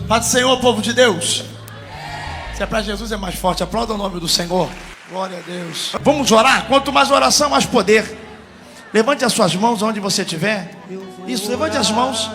Paz do Senhor, povo de Deus. Se é para Jesus é mais forte. Aplauda o nome do Senhor. Glória a Deus. Vamos orar. Quanto mais oração, mais poder. Levante as suas mãos onde você estiver. Isso, levante as mãos.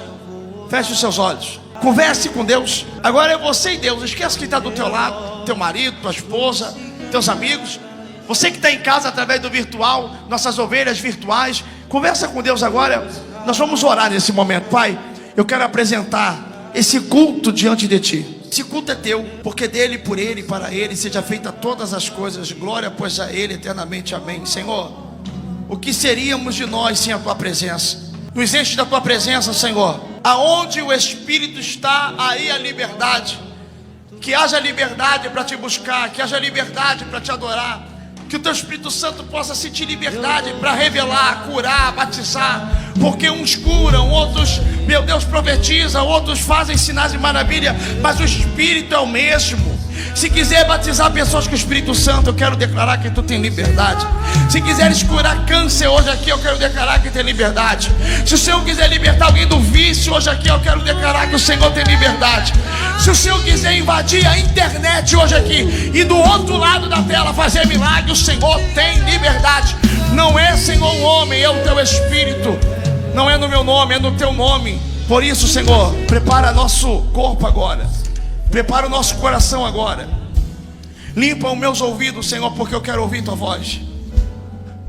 Feche os seus olhos. Converse com Deus. Agora é você e Deus. Esquece quem está do teu lado. Teu marido, tua esposa, teus amigos. Você que está em casa através do virtual, nossas ovelhas virtuais. Conversa com Deus agora. Nós vamos orar nesse momento. Pai, eu quero apresentar esse culto diante de Ti. Esse culto é Teu, porque dele, por Ele e para Ele seja feita todas as coisas. Glória, pois, a Ele eternamente. Amém. Senhor, o que seríamos de nós sem a Tua presença? Nos enche da Tua presença, Senhor. Aonde o Espírito está, aí a liberdade. Que haja liberdade para Te buscar, que haja liberdade para Te adorar. Que o Teu Espírito Santo possa sentir liberdade para revelar, curar, batizar. Porque uns curam, outros, meu Deus, profetizam, outros fazem sinais e maravilha, mas o Espírito é o mesmo. Se quiser batizar pessoas com o Espírito Santo, eu quero declarar que Tu tem liberdade. Se quiseres curar câncer hoje aqui, eu quero declarar que tem liberdade. Se o Senhor quiser libertar alguém do vício hoje aqui, eu quero declarar que o Senhor tem liberdade. Se o Senhor quiser invadir a internet hoje aqui e do outro lado da tela fazer milagre, o Senhor tem liberdade. Não é, Senhor, o homem, é o Teu Espírito. Não é no meu nome, é no Teu nome. Por isso, Senhor, prepara nosso corpo agora. Prepara o nosso coração agora. Limpa os meus ouvidos, Senhor, porque eu quero ouvir Tua voz.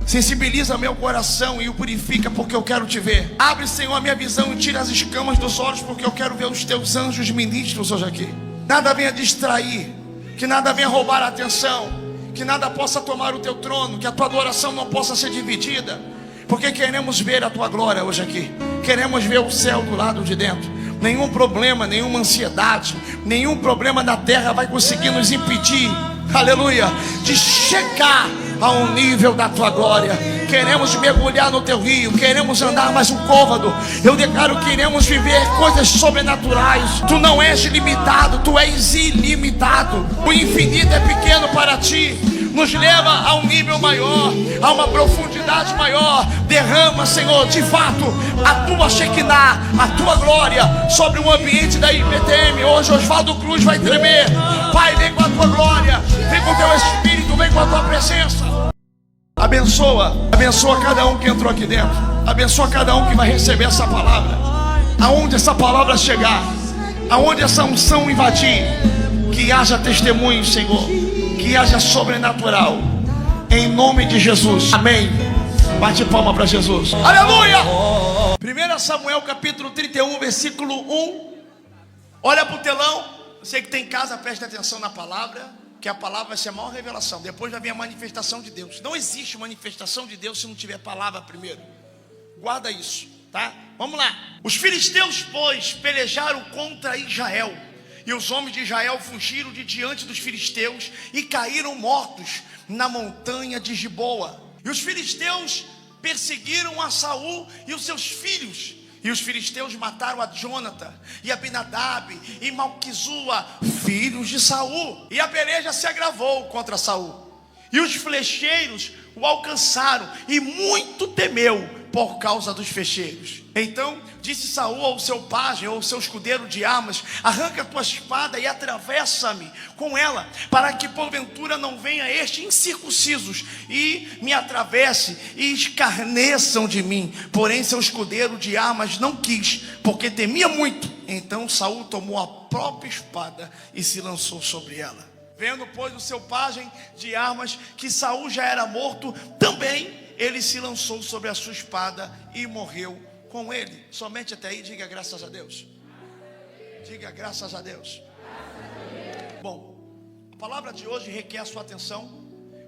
Sensibiliza meu coração e o purifica, porque eu quero Te ver. Abre, Senhor, a minha visão e tira as escamas dos olhos, porque eu quero ver os Teus anjos ministros hoje aqui. Nada venha distrair, que nada venha roubar a atenção, que nada possa tomar o Teu trono, que a Tua adoração não possa ser dividida, porque queremos ver a Tua glória hoje aqui. Queremos ver o céu do lado de dentro. Nenhum problema, nenhuma ansiedade, nenhum problema na terra vai conseguir nos impedir, aleluia, de chegar ao nível da Tua glória. Queremos mergulhar no Teu rio, queremos andar mais um côvado. Eu declaro que iremos viver coisas sobrenaturais. Tu não és limitado, Tu és ilimitado. O infinito é pequeno para Ti. Nos leva a um nível maior, a uma profundidade maior. Derrama, Senhor, de fato, a Tua Shekinah, a Tua glória sobre o ambiente da IPTM. Hoje Osvaldo Cruz vai tremer. Pai, vem com a Tua glória, vem com o Teu Espírito, vem com a Tua presença. Abençoa cada um que entrou aqui dentro. Abençoa cada um que vai receber essa palavra. Aonde essa palavra chegar, aonde essa unção invadir, que haja testemunho, Senhor, que haja sobrenatural, em nome de Jesus, amém. Bate palma para Jesus, aleluia. 1 Samuel capítulo 31, versículo 1. Olha para o telão. Você que tem em casa, preste atenção na palavra, que a palavra vai ser a maior revelação. Depois vai vir a manifestação de Deus. Não existe manifestação de Deus se não tiver palavra primeiro. Guarda isso, tá? Vamos lá. Os filisteus, pois, pelejaram contra Israel, e os homens de Israel fugiram de diante dos filisteus e caíram mortos na montanha de Giboa. E os filisteus perseguiram a Saul e os seus filhos. E os filisteus mataram a Jonatã e Abinadab e Malquizua, filhos de Saul. E a peleja se agravou contra Saul. E os flecheiros o alcançaram e muito temeu por causa dos flecheiros. Então disse Saul ao seu pajem, ou ao seu escudeiro de armas: arranca a tua espada e atravessa-me com ela, para que porventura não venha este incircuncisos e me atravesse e escarneçam de mim. Porém seu escudeiro de armas não quis, porque temia muito. Então Saul tomou a própria espada e se lançou sobre ela. Vendo, pois, o seu pajem de armas que Saul já era morto, também ele se lançou sobre a sua espada e morreu com ele. Somente até aí, diga graças a Deus. Diga graças a Deus. Bom, a palavra de hoje requer a sua atenção,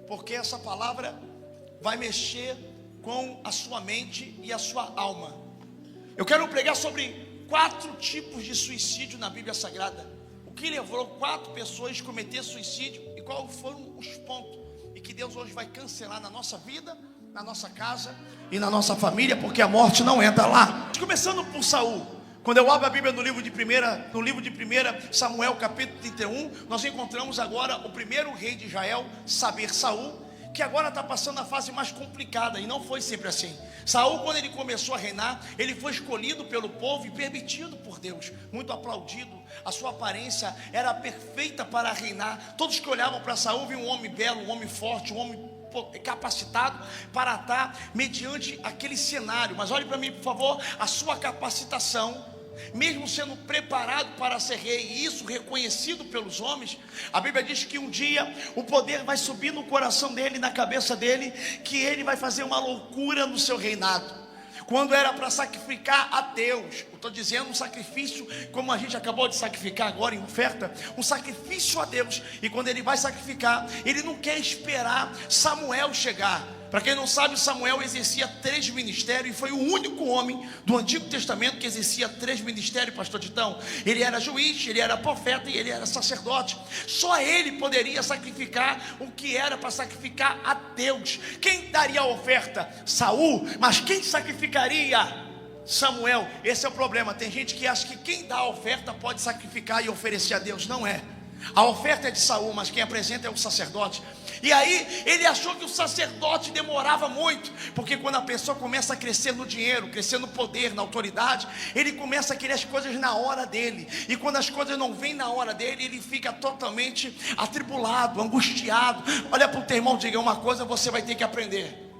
porque essa palavra vai mexer com a sua mente e a sua alma. Eu quero pregar sobre 4 tipos de suicídio na Bíblia Sagrada. O que levou 4 pessoas a cometer suicídio e quais foram os pontos, e que Deus hoje vai cancelar na nossa vida, na nossa casa e na nossa família, porque a morte não entra lá. Começando por Saul. Quando eu abro a Bíblia no livro de 1 Samuel capítulo 31, nós encontramos agora o primeiro rei de Israel, Saul, que agora está passando a fase mais complicada, e não foi sempre assim. Saul, quando ele começou a reinar, ele foi escolhido pelo povo e permitido por Deus, muito aplaudido. A sua aparência era perfeita para reinar. Todos que olhavam para Saul viam um homem belo, um homem forte, um homem capacitado para estar mediante aquele cenário. Mas olhe para mim, por favor, a sua capacitação, mesmo sendo preparado para ser rei, e isso reconhecido pelos homens, a Bíblia diz que um dia o poder vai subir no coração dele, na cabeça dele, que ele vai fazer uma loucura no seu reinado. Quando era para sacrificar a Deus, eu estou dizendo um sacrifício, como a gente acabou de sacrificar agora em oferta, um sacrifício a Deus. E quando ele vai sacrificar, ele não quer esperar Samuel chegar. Para quem não sabe, Samuel exercia 3 ministérios e foi o único homem do Antigo Testamento que exercia 3 ministérios, pastor Titão. Ele era juiz, ele era profeta e ele era sacerdote. Só ele poderia sacrificar o que era para sacrificar a Deus. Quem daria a oferta? Saul. Mas quem sacrificaria? Samuel. Esse é o problema. Tem gente que acha que quem dá a oferta pode sacrificar e oferecer a Deus. Não é. A oferta é de Saul, mas quem apresenta é o sacerdote. E aí ele achou que o sacerdote demorava muito, porque quando a pessoa começa a crescer no dinheiro, crescer no poder, na autoridade, ele começa a querer as coisas na hora dele. E quando as coisas não vêm na hora dele, ele fica totalmente atribulado, angustiado. Olha para o teu irmão e diga uma coisa: você vai ter que aprender.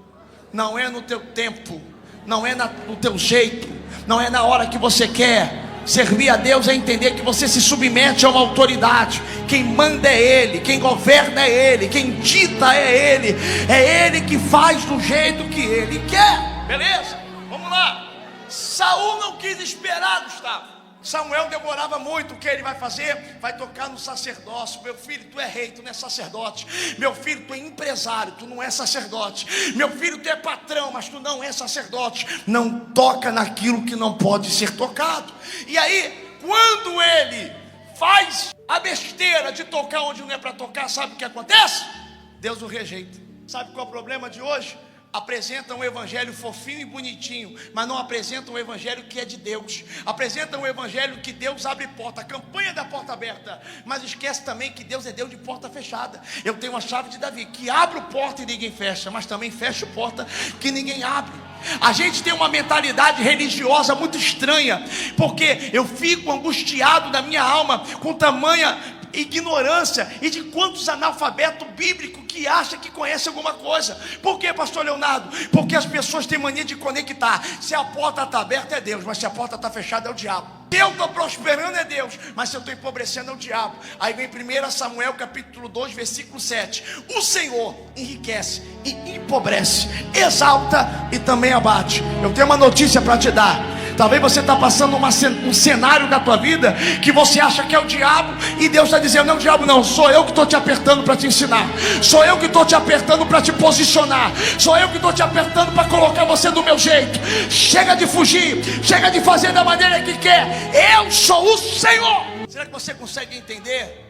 Não é no teu tempo, não é no teu jeito, não é na hora que você quer. Servir a Deus é entender que você se submete a uma autoridade. Quem manda é Ele, quem governa é Ele, quem dita é Ele que faz do jeito que Ele quer. Beleza? Vamos lá. Saul não quis esperar, Gustavo. Samuel demorava muito. O que ele vai fazer? Vai tocar no sacerdócio. Meu filho, tu é rei, tu não é sacerdote. Meu filho, tu é empresário, tu não é sacerdote. Meu filho, tu é patrão, mas tu não é sacerdote. Não toca naquilo que não pode ser tocado. E aí, quando ele faz a besteira de tocar onde não é para tocar, sabe o que acontece? Deus o rejeita. Sabe qual é o problema de hoje? Apresentam um evangelho fofinho e bonitinho, mas não apresentam um evangelho que é de Deus. Apresentam um evangelho que Deus abre porta, a campanha da porta aberta, mas esquece também que Deus é Deus de porta fechada. Eu tenho a chave de Davi, que abre porta e ninguém fecha, mas também fecha porta que ninguém abre. A gente tem uma mentalidade religiosa muito estranha, porque eu fico angustiado na minha alma com tamanha ignorância e de quantos analfabetos bíblicos que acham que conhecem alguma coisa. Por que, pastor Leonardo? Porque as pessoas têm mania de conectar. Se a porta está aberta é Deus, mas se a porta está fechada é o diabo. Se eu estou prosperando é Deus, mas se eu estou empobrecendo é o diabo. Aí vem 1 Samuel capítulo 2 versículo 7. O Senhor enriquece e empobrece, exalta e também abate. Eu tenho uma notícia para te dar. Talvez você está passando um cenário da tua vida que você acha que é o diabo, e Deus está dizendo: não, diabo não, sou eu que estou te apertando para te ensinar. Sou eu que estou te apertando para te posicionar. Sou eu que estou te apertando para colocar você do meu jeito. Chega de fugir, chega de fazer da maneira que quer. Eu sou o Senhor. Será que você consegue entender?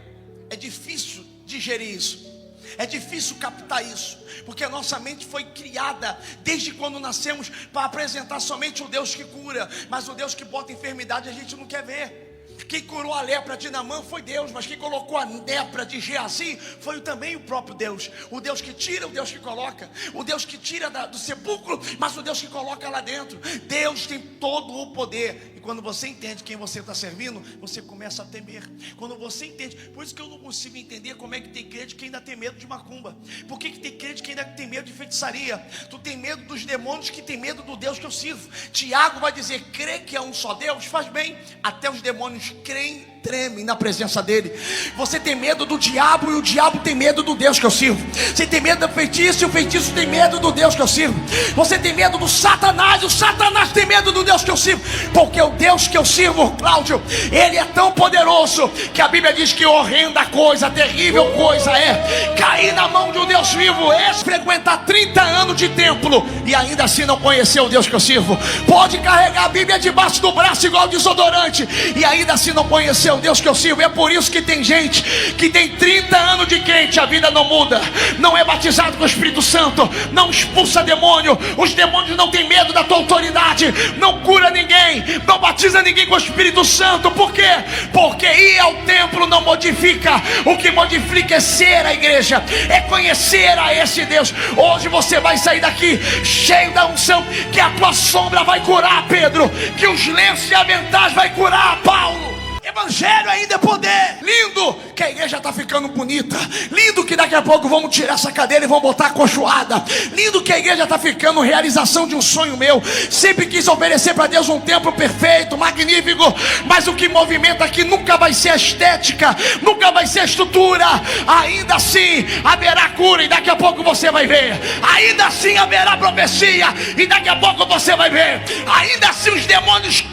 É difícil digerir isso. É difícil captar isso, porque a nossa mente foi criada desde quando nascemos para apresentar somente o Deus que cura, mas o Deus que bota enfermidade a gente não quer ver. Quem curou a lepra de Naamã foi Deus, mas quem colocou a lepra de Geazi foi também o próprio Deus. O Deus que tira, o Deus que coloca. O Deus que tira do sepulcro, mas o Deus que coloca lá dentro. Deus tem todo o poder. E quando você entende quem você está servindo, você começa a temer. Quando você entende, por isso que eu não consigo entender como é que tem crente que ainda tem medo de macumba. Por que tem crente que ainda tem medo de feitiçaria? Tu tem medo dos demônios que tem medo do Deus que eu sirvo. Tiago vai dizer: crê que é um só Deus? Faz bem. Até os demônios creem, tremem na presença dele. Você tem medo do diabo e o diabo tem medo do Deus que eu sirvo. Você tem medo do feitiço e o feitiço tem medo do Deus que eu sirvo. Você tem medo do Satanás e o Satanás tem medo do Deus que eu sirvo. Porque o Deus que eu sirvo, Cláudio, ele é tão poderoso que a Bíblia diz que horrenda coisa, terrível coisa é cair na mão de um Deus vivo. Frequentar 30 anos de templo e ainda assim não conhecer o Deus que eu sirvo. Pode carregar a Bíblia debaixo do braço igual desodorante e ainda assim não conhecer o o Deus que eu sirvo. É por isso que tem gente que tem 30 anos de crente, a vida não muda, não é batizado com o Espírito Santo, não expulsa demônio, os demônios não têm medo da tua autoridade, não cura ninguém, não batiza ninguém com o Espírito Santo. Por quê? Porque ir ao templo não modifica. O que modifica é ser a igreja, é conhecer a esse Deus. Hoje você vai sair daqui cheio da unção, que a tua sombra vai curar Pedro, que os lenços e aventais vai curar Paulo. Evangelho ainda é poder. Lindo que a igreja está ficando bonita. Lindo que daqui a pouco vamos tirar essa cadeira e vamos botar acolchoada. Lindo que a igreja está ficando realização de um sonho meu. Sempre quis oferecer para Deus um templo perfeito, magnífico. Mas o que movimenta aqui nunca vai ser a estética, nunca vai ser a estrutura. Ainda assim haverá cura e daqui a pouco você vai ver. Ainda assim haverá profecia e daqui a pouco você vai ver. Ainda assim os demônios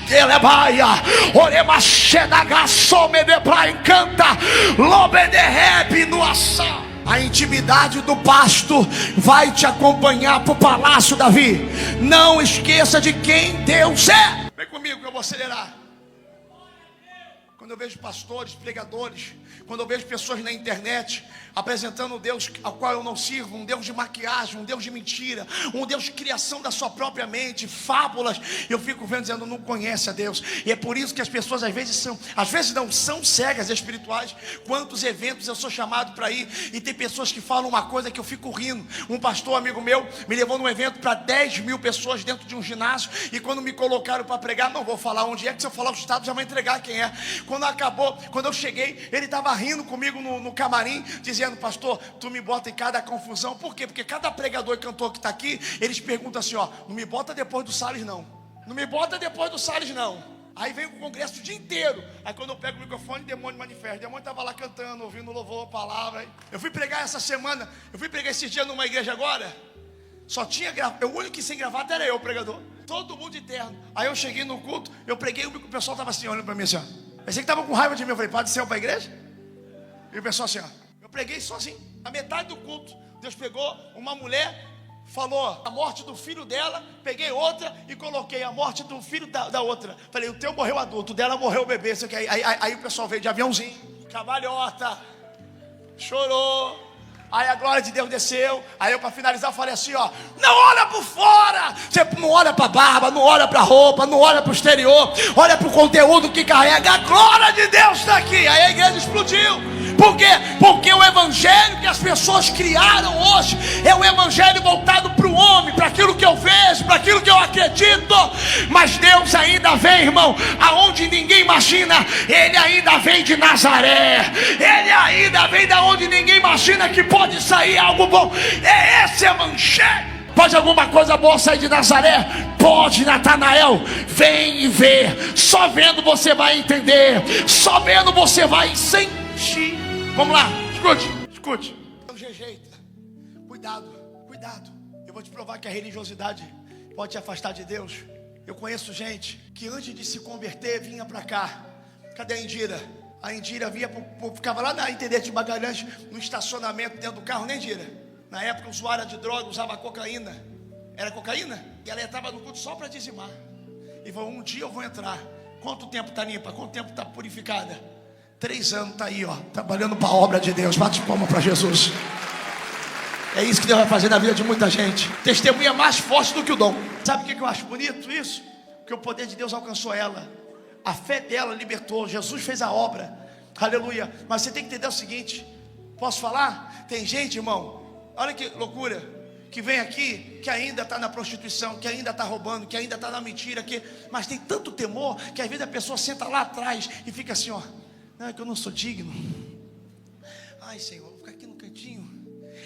encanta, a intimidade do pasto vai te acompanhar para o palácio, Davi. Não esqueça de quem Deus é. Vem comigo que eu vou acelerar. Quando eu vejo pastores, pregadores, quando eu vejo pessoas na internet apresentando um Deus ao qual eu não sirvo, um Deus de maquiagem, um Deus de mentira, um Deus de criação da sua própria mente, fábulas, eu fico vendo dizendo, não conhece a Deus. E é por isso que as pessoas às vezes não são cegas espirituais. Quantos eventos eu sou chamado para ir e tem pessoas que falam uma coisa que eu fico rindo. Um pastor amigo meu me levou num evento para 10 mil pessoas dentro de um ginásio, e quando me colocaram para pregar, não vou falar onde é, que se eu falar o estado já vai entregar quem é. Quando acabou, quando eu cheguei, ele estava rindo comigo no camarim, dizendo, pastor, tu me bota em cada confusão. Por quê? Porque cada pregador e cantor que está aqui, eles perguntam assim, ó, não me bota depois do Salles não, não me bota depois do Salles não. Aí vem o congresso o dia inteiro. Aí quando eu pego o microfone, demônio manifesta. O demônio estava lá cantando, ouvindo louvor, palavra. Eu fui pregar essa semana, eu fui pregar esses dias numa igreja agora, só tinha gravata, o único que sem gravata era eu, o pregador, todo mundo de terno. Aí eu cheguei no culto, eu preguei, o pessoal estava assim, olhando para mim assim, ó. Pensei que estava com raiva de mim. Eu falei, pode ser para a igreja? E o pessoal assim, ó. Eu preguei sozinho. A metade do culto, Deus pegou uma mulher, falou a morte do filho dela, peguei outra e coloquei a morte do filho da outra. Falei, o teu morreu adulto, o dela morreu bebê. Aí o pessoal veio de aviãozinho, cavalhota, chorou. Aí a glória de Deus desceu. Aí eu, para finalizar, falei assim, ó, não olha por fora. Você não olha para a barba, não olha para a roupa, não olha para o exterior, olha para o conteúdo que carrega. A glória de Deus está aqui. Aí a igreja explodiu. Por quê? Porque o evangelho que as pessoas criaram hoje é o evangelho voltado para o homem, para aquilo que eu vejo, para aquilo que eu acredito. Mas Deus ainda vem, irmão, aonde ninguém imagina. Ele ainda vem de Nazaré. Ele ainda vem da onde ninguém imagina que pode sair algo bom. É esse evangelho. Pode alguma coisa boa sair de Nazaré? Pode, Natanael. Vem e vê. Só vendo você vai entender. Só vendo você vai sentir. Vamos lá, escute. Não rejeita. Cuidado. Eu vou te provar que a religiosidade pode te afastar de Deus. Eu conheço gente que antes de se converter vinha para cá. Cadê a Indira? A Indira ficava lá na Intendente de Magalhães, no estacionamento dentro do carro, nem Indira. Na época usuária de droga, usava cocaína. Era cocaína? E ela entrava no culto só para dizimar. E falou, um dia eu vou entrar. Quanto tempo está limpa? Quanto tempo está purificada? 3 anos está aí, ó, trabalhando para a obra de Deus. Bate palma para Jesus. É isso que Deus vai fazer na vida de muita gente. Testemunha mais forte do que o dom. Sabe o que eu acho bonito isso? Que o poder de Deus alcançou ela. A fé dela libertou. Jesus fez a obra. Aleluia. Mas você tem que entender o seguinte. Posso falar? Tem gente, irmão, olha que loucura, que vem aqui, que ainda está na prostituição, que ainda está roubando, que ainda está na mentira, mas tem tanto temor, que às vezes a pessoa senta lá atrás e fica assim, ó, não, é que eu não sou digno. Ai, Senhor, vou ficar aqui no cantinho.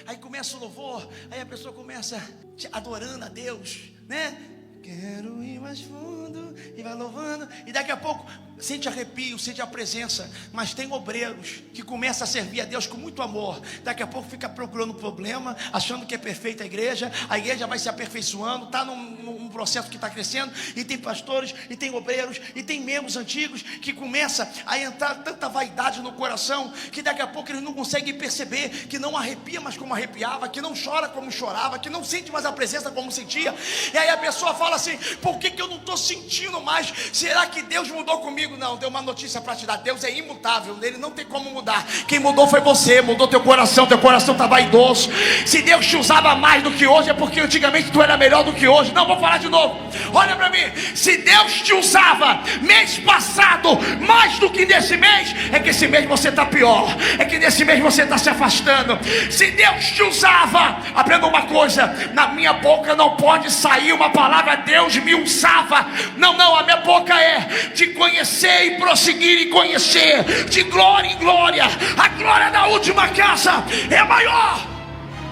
Aí começa o louvor, aí a pessoa começa adorando a Deus, né? Quero ir mais fundo, e vai louvando, e daqui a pouco sente arrepio, sente a presença. Mas tem obreiros que começam a servir a Deus com muito amor. Daqui a pouco fica procurando problema, achando que é perfeita a igreja vai se aperfeiçoando, está num processo que está crescendo. E tem pastores, e tem obreiros, e tem membros antigos que começa a entrar tanta vaidade no coração, que daqui a pouco eles não conseguem perceber, que não arrepia mais como arrepiava, que não chora como chorava, que não sente mais a presença como sentia. E aí a pessoa fala assim, por que eu não estou sentindo mais? Será que Deus mudou comigo? comigo? Não, deu uma notícia para te dar. Deus é imutável, Ele não tem como mudar. Quem mudou foi você, mudou teu coração está vaidoso. Se Deus te usava mais do que hoje, é porque antigamente tu era melhor do que hoje. Não, vou falar de novo. Olha para mim, se Deus te usava mês passado mais do que nesse mês, é que esse mês você está pior, é que nesse mês você está se afastando. Se Deus te usava, aprenda uma coisa: na minha boca não pode sair uma palavra Deus me usava. Não, a minha boca é de conhecer e prosseguir em conhecer, de glória em glória. A glória da última casa é maior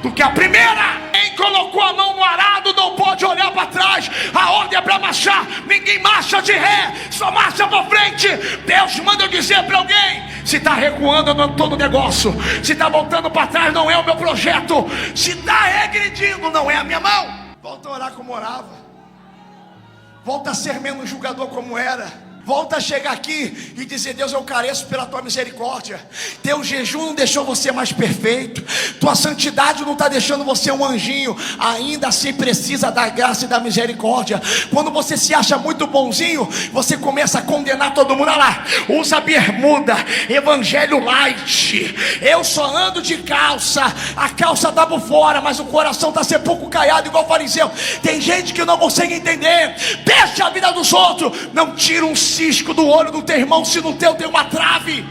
do que a primeira. Quem colocou a mão no arado não pode olhar para trás. A ordem é para marchar, ninguém marcha de ré, só marcha para frente. Deus manda eu dizer para alguém: se está recuando, eu não estou no negócio. Se está voltando para trás, não é o meu projeto. Se está regredindo, não é a minha mão. Volta a orar como orava. Volta a ser menos julgador como era. Volta a chegar aqui e dizer: Deus, eu careço pela tua misericórdia. Teu jejum não deixou você mais perfeito. Tua santidade não está deixando você um anjinho. Ainda assim precisa da graça e da misericórdia. Quando você se acha muito bonzinho, você começa a condenar todo mundo. Olha lá, usa bermuda, evangelho light. Eu só ando de calça, a calça está por fora, mas o coração está sepulcro caiado igual fariseu. Tem gente que não consegue entender. Peste a vida dos outros. Não tira um cisco do olho do teu irmão se no teu tem uma trave.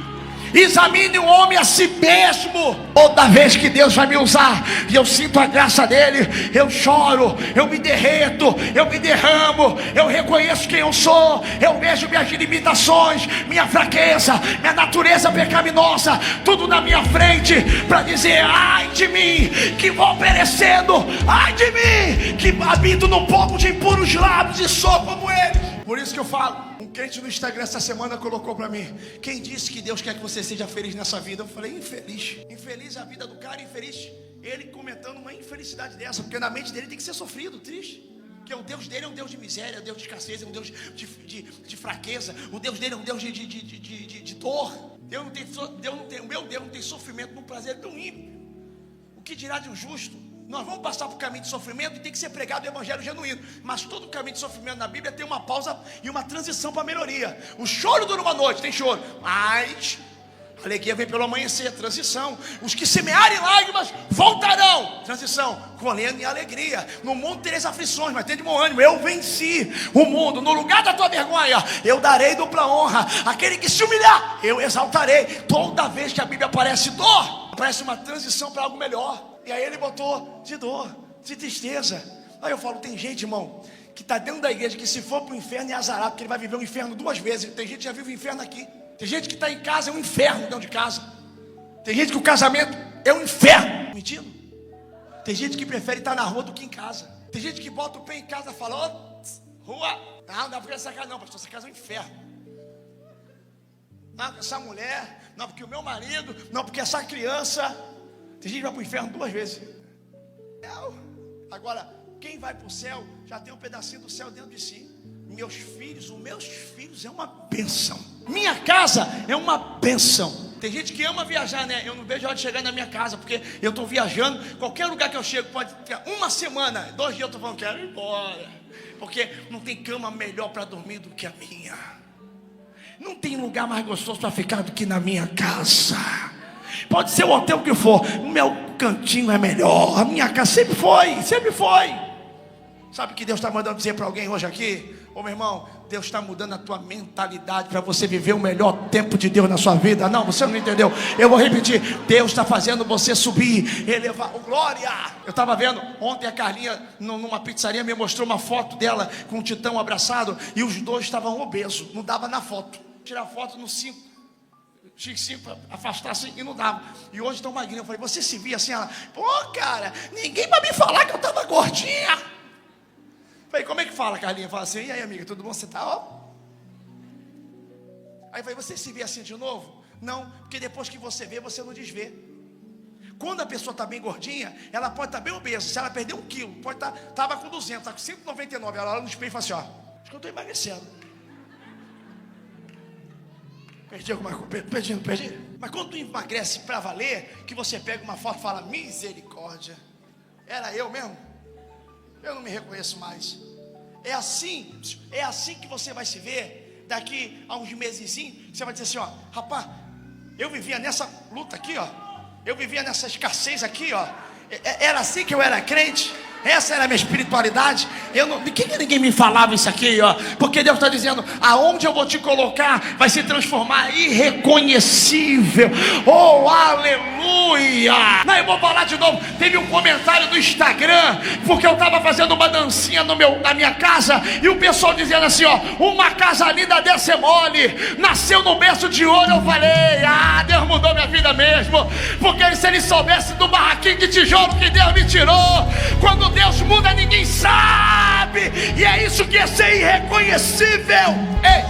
Examine o homem a si mesmo. Toda vez que Deus vai me usar e eu sinto a graça dele, eu choro, eu me derreto, eu me derramo, eu reconheço quem eu sou, eu vejo minhas limitações, minha fraqueza, minha natureza pecaminosa, tudo na minha frente, para dizer: ai de mim, que vou perecendo, ai de mim, que habito no povo de impuros lábios e sou como eles. Por isso que eu falo, um crente no Instagram essa semana colocou para mim: quem disse que Deus quer que você seja feliz nessa vida? Eu falei: infeliz. Infeliz a vida do cara, infeliz ele comentando uma infelicidade dessa, porque na mente dele tem que ser sofrido, triste. Porque o Deus dele é um Deus de miséria, é um Deus de escassez, é um Deus de fraqueza. O Deus dele é um Deus de dor. O meu Deus não tem sofrimento, no prazer tão ímpio. O que dirá de um justo? Nós vamos passar por caminho de sofrimento e tem que ser pregado o evangelho genuíno. Mas todo caminho de sofrimento na Bíblia tem uma pausa e uma transição para melhoria. O choro dura uma noite, tem choro, mas a alegria vem pelo amanhecer, transição. Os que semearem lágrimas voltarão, transição, colhendo em alegria. No mundo tereis aflições, mas tem de bom ânimo, eu venci o mundo. No lugar da tua vergonha, eu darei dupla honra. Aquele que se humilhar, eu exaltarei. Toda vez que a Bíblia aparece dor, aparece uma transição para algo melhor. E aí ele botou de dor, de tristeza. Aí eu falo: tem gente, irmão, que está dentro da igreja, que se for para o inferno é azarado, porque ele vai viver o inferno 2 vezes. Tem gente que já vive o inferno aqui. Tem gente que está em casa, é um inferno dentro de casa. Tem gente que o casamento é um inferno. Mentindo. Tem gente que prefere estar na rua do que em casa. Tem gente que bota o pé em casa e fala: ô, rua, não dá para essa casa não, pastor, essa casa é um inferno. Não, essa mulher, não, porque o meu marido, não, porque essa criança. Tem gente que vai para o inferno 2 vezes. Agora, quem vai para o céu já tem um pedacinho do céu dentro de si. Os meus filhos é uma bênção. Minha casa é uma bênção. Tem gente que ama viajar, né? Eu não vejo a hora de chegar na minha casa, porque eu estou viajando. Qualquer lugar que eu chego, pode ter uma semana, 2 dias eu estou falando: quero ir embora, porque não tem cama melhor para dormir do que a minha. Não tem lugar mais gostoso para ficar do que na minha casa. Pode ser o hotel que for, o meu cantinho é melhor. A minha casa sempre foi, sempre foi. Sabe o que Deus está mandando dizer para alguém hoje aqui? Ô meu irmão, Deus está mudando a tua mentalidade para você viver o melhor tempo de Deus na sua vida. Não, você não entendeu. Eu vou repetir: Deus está fazendo você subir, elevar. Oh, glória! Eu estava vendo ontem a Carlinha numa pizzaria, me mostrou uma foto dela com um Titão abraçado, e os dois estavam obesos, não dava na foto. Tirar foto no 5. X5 para afastar assim e não dava. E hoje estão magrinhos. Eu falei: você se via assim? Ela: pô, cara, ninguém vai me falar que eu estava gordinha. Eu falei: como é que fala, Carlinha? Fala assim: e aí, amiga, tudo bom? Você tá, ó? Aí eu falei: você se vê assim de novo? Não, porque depois que você vê, você não desvê. Quando a pessoa está bem gordinha, ela pode estar bem obesa. Se ela perder 1 quilo, pode estar, estava com 200, está com 199. Ela olha no espelho e fala assim: ó, acho que eu estou emagrecendo. Perdi alguma coisa? Perdi. Mas quando tu emagrece para valer, que você pega uma foto e fala: misericórdia, era eu mesmo? Eu não me reconheço mais. É assim que você vai se ver daqui a uns mesezinhos, você vai dizer assim, ó, rapaz, eu vivia nessa luta aqui, ó. Eu vivia nessa escassez aqui, ó. Era assim que eu era crente. Essa era a minha espiritualidade. Por que ninguém me falava isso aqui, ó? Porque Deus está dizendo, aonde eu vou te colocar vai se transformar irreconhecível. Oh, aleluia! Não, eu vou falar de novo. Teve um comentário do Instagram, porque eu estava fazendo uma dancinha na minha casa, e o pessoal dizendo assim, ó, uma casa linda dessa é mole, nasceu no berço de ouro. Eu falei, Deus mudou minha vida mesmo. Porque se ele soubesse do barraquinho de tijolo que Deus me tirou, quando Deus muda, ninguém sabe. E é isso que é ser irreconhecível. Ei,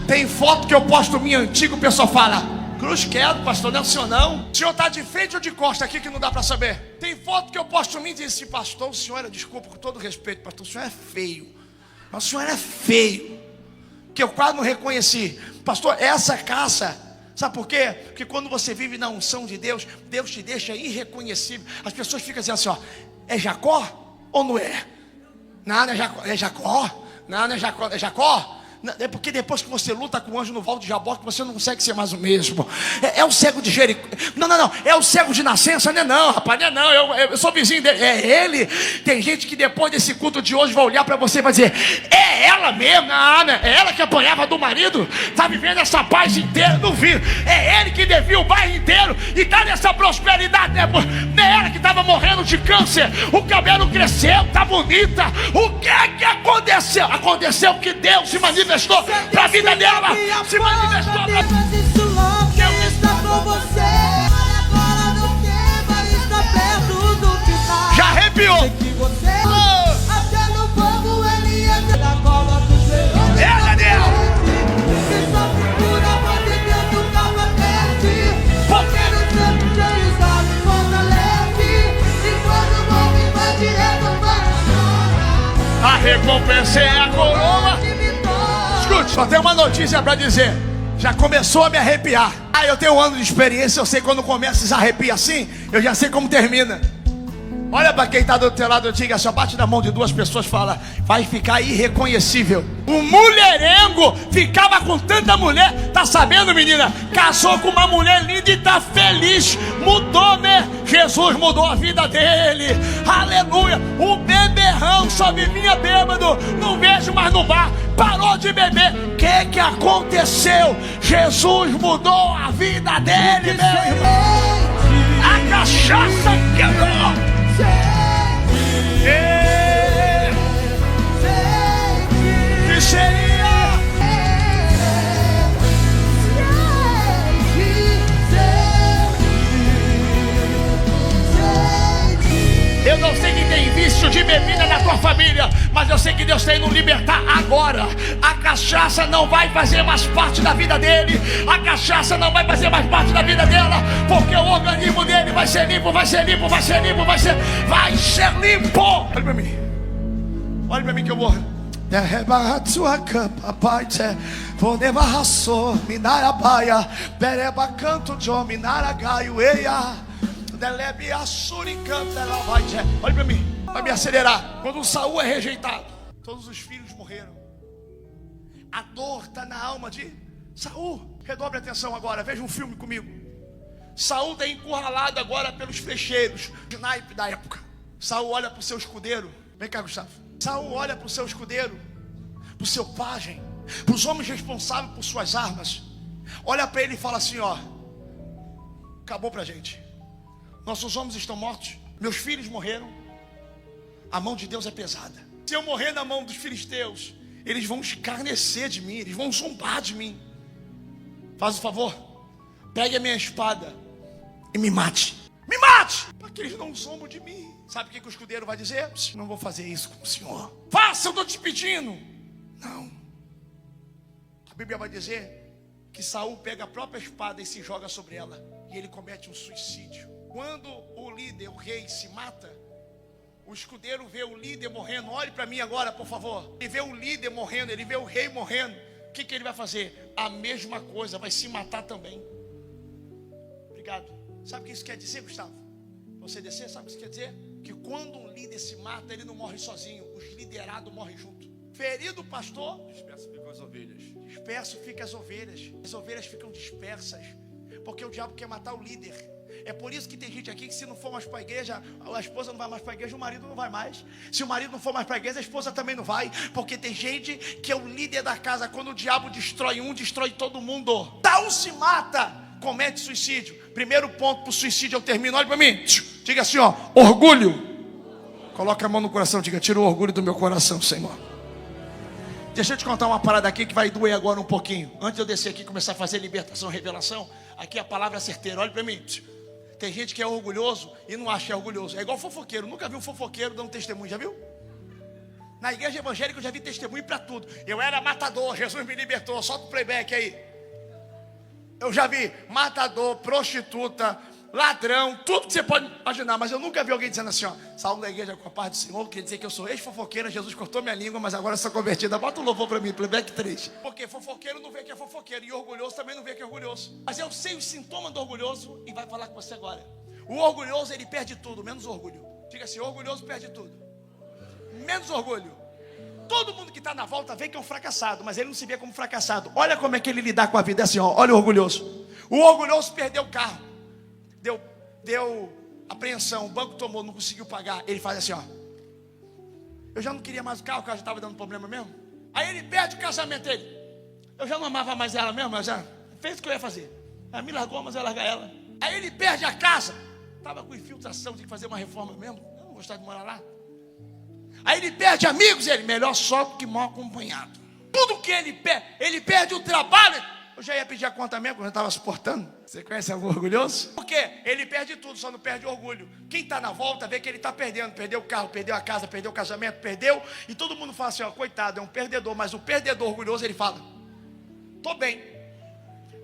tem foto que eu posto minha antiga, o pessoal fala, cruz credo, pastor, não é o senhor não. O senhor está de frente ou de costa aqui que não dá para saber? Tem foto que eu posto minha e diz assim, pastor, o senhor, desculpa, com todo respeito, pastor, o senhor é feio. Mas o senhor é feio, que eu quase não reconheci. Pastor, essa caça, sabe por quê? Porque quando você vive na unção de Deus, Deus te deixa irreconhecível. As pessoas ficam dizendo assim, ó, é Jacó ou não é? Não, não é Jacó. É Jacó? Não, não é Jacó. É Jacó? É porque depois que você luta com o anjo no val de Jaboque, você não consegue ser mais o mesmo. É o cego de Jericó. Não. É o cego de nascença, não, rapaz. Não. Eu sou vizinho dele. É ele. Tem gente que depois desse culto de hoje vai olhar para você e vai dizer, é ela mesmo. Não, é ela que apanhava do marido. Está vivendo essa paz inteira. Não vi. É ele que devia o bairro inteiro e está nessa prosperidade. Não é ela que estava morrendo de câncer. O cabelo cresceu, está bonita. O que é que aconteceu? Aconteceu que Deus se manifestou para a vida dela, se manifestou para isso logo está com você. Agora não quer, está perto do final. Já arrepiou. Até no fogo ele entra na cova do Senhor. Daniel. Se sua figura pode dentro do capacete, porque no tempo de Isaac fortalece. E quando o nome vai direto para a recompensa é a coroa. Escute, só tenho uma notícia para dizer. Já começou a me arrepiar. Eu tenho um ano de experiência. Eu sei quando começa a arrepiar assim, eu já sei como termina. Olha para quem está do teu lado, diga, só bate na mão de duas pessoas, fala, vai ficar irreconhecível. O mulherengo ficava com tanta mulher, tá sabendo, menina? Casou com uma mulher linda e tá feliz. Mudou, né? Jesus mudou a vida dele. Aleluia. O beberrão só vivia bêbado. Não vejo mais no bar. Parou de beber. O que aconteceu? Jesus mudou a vida dele, meu irmão. A cachaça quebrou. Que seria? Eu não sei que tem vício de bebida na tua família, mas eu sei que Deus está indo libertar agora. A cachaça não vai fazer mais parte da vida dele. A cachaça não vai fazer mais parte da vida dela, porque o organismo dele vai ser limpo, vai ser limpo, vai ser limpo, vai ser limpo. Olha para mim. Olha para mim que eu vou. Derreba a sua capa, pai, vou levar a sua minarabaia, bereba canto de minaragaio, eia. Olha para mim, vai me acelerar. Quando Saul é rejeitado, todos os filhos morreram. A dor está na alma de Saul. Redobre a atenção agora, veja um filme comigo. Saul está encurralado agora pelos flecheiros de naipe da época. Saul olha para o seu escudeiro. Vem cá, Gustavo. Saul olha para o seu escudeiro, para o seu pajem, para os homens responsáveis por suas armas. Olha para ele e fala assim, ó, acabou para a gente. Nossos homens estão mortos, meus filhos morreram. A mão de Deus é pesada. Se eu morrer na mão dos filisteus, eles vão escarnecer de mim, eles vão zombar de mim. Faz o favor, pegue a minha espada e me mate. Me mate, para que eles não zombam de mim. Sabe o que o escudeiro vai dizer? Não vou fazer isso com o senhor. Faça, eu estou te pedindo. Não. A Bíblia vai dizer que Saul pega a própria espada e se joga sobre ela, e ele comete um suicídio. Quando o líder, o rei, se mata, o escudeiro vê o líder morrendo. Olhe para mim agora, por favor. Ele vê o líder morrendo, ele vê o rei morrendo. O que ele vai fazer? A mesma coisa, vai se matar também. Obrigado. Sabe o que isso quer dizer, Gustavo? Você descer, sabe o que isso quer dizer? Que quando um líder se mata, ele não morre sozinho. Os liderados morrem junto. Ferido o pastor, disperso ficam as ovelhas. disperso fica as ovelhas ficam dispersas, porque o diabo quer matar o líder. É por isso que tem gente aqui que se não for mais para a igreja, a esposa não vai mais para a igreja, o marido não vai mais. Se o marido não for mais para a igreja, a esposa também não vai, porque tem gente que é o líder da casa. Quando o diabo destrói um, destrói todo mundo. Um se mata, comete suicídio. Primeiro ponto para o suicídio, eu termino, olha para mim, diga assim, ó, orgulho. Coloca a mão no coração, diga, tira o orgulho do meu coração, Senhor. Deixa eu te contar uma parada aqui que vai doer agora um pouquinho. Antes de eu descer aqui e começar a fazer libertação, revelação, aqui a palavra é certeira, olha para mim. Tem gente que é orgulhoso e não acha que é orgulhoso. É igual fofoqueiro. Nunca vi um fofoqueiro dando testemunho, já viu? Na igreja evangélica eu já vi testemunho para tudo. Eu era matador, Jesus me libertou. Solta o playback aí. Eu já vi matador, prostituta, ladrão, tudo que você pode imaginar. Mas eu nunca vi alguém dizendo assim, ó, saúde da igreja com a paz do Senhor. Quer dizer que eu sou ex-fofoqueira, Jesus cortou minha língua, mas agora eu sou convertida. Bota um louvor para mim, playback 3. Porque fofoqueiro não vê que é fofoqueiro, e orgulhoso também não vê que é orgulhoso. Mas eu sei os sintomas do orgulhoso e vai falar com você agora. O orgulhoso, ele perde tudo, menos orgulho. Diga assim, orgulhoso perde tudo, menos orgulho. Todo mundo que está na volta vê que é um fracassado, mas ele não se vê como fracassado. Olha como é que ele lidar com a vida, é assim, ó, olha o orgulhoso. O orgulhoso perdeu o carro, deu apreensão, o banco tomou, não conseguiu pagar. Ele faz assim, ó, eu já não queria mais o carro já estava dando problema mesmo. Aí ele perde o casamento dele. Eu já não amava mais ela mesmo, eu já fez o que eu ia fazer. Ela me largou, mas eu ia largar ela. Aí ele perde a casa, estava com infiltração, tinha que fazer uma reforma mesmo, eu não gostava de morar lá. Aí ele perde amigos, ele, melhor só do que mal acompanhado. Tudo que ele perde o trabalho. Eu já ia pedir a conta mesmo, quando eu estava suportando. Você conhece algum orgulhoso? Por quê? Ele perde tudo, só não perde orgulho. Quem está na volta vê que ele está perdendo. Perdeu o carro, perdeu a casa, perdeu o casamento, perdeu. E todo mundo fala assim, ó, coitado, é um perdedor. Mas o perdedor orgulhoso, ele fala, tô bem,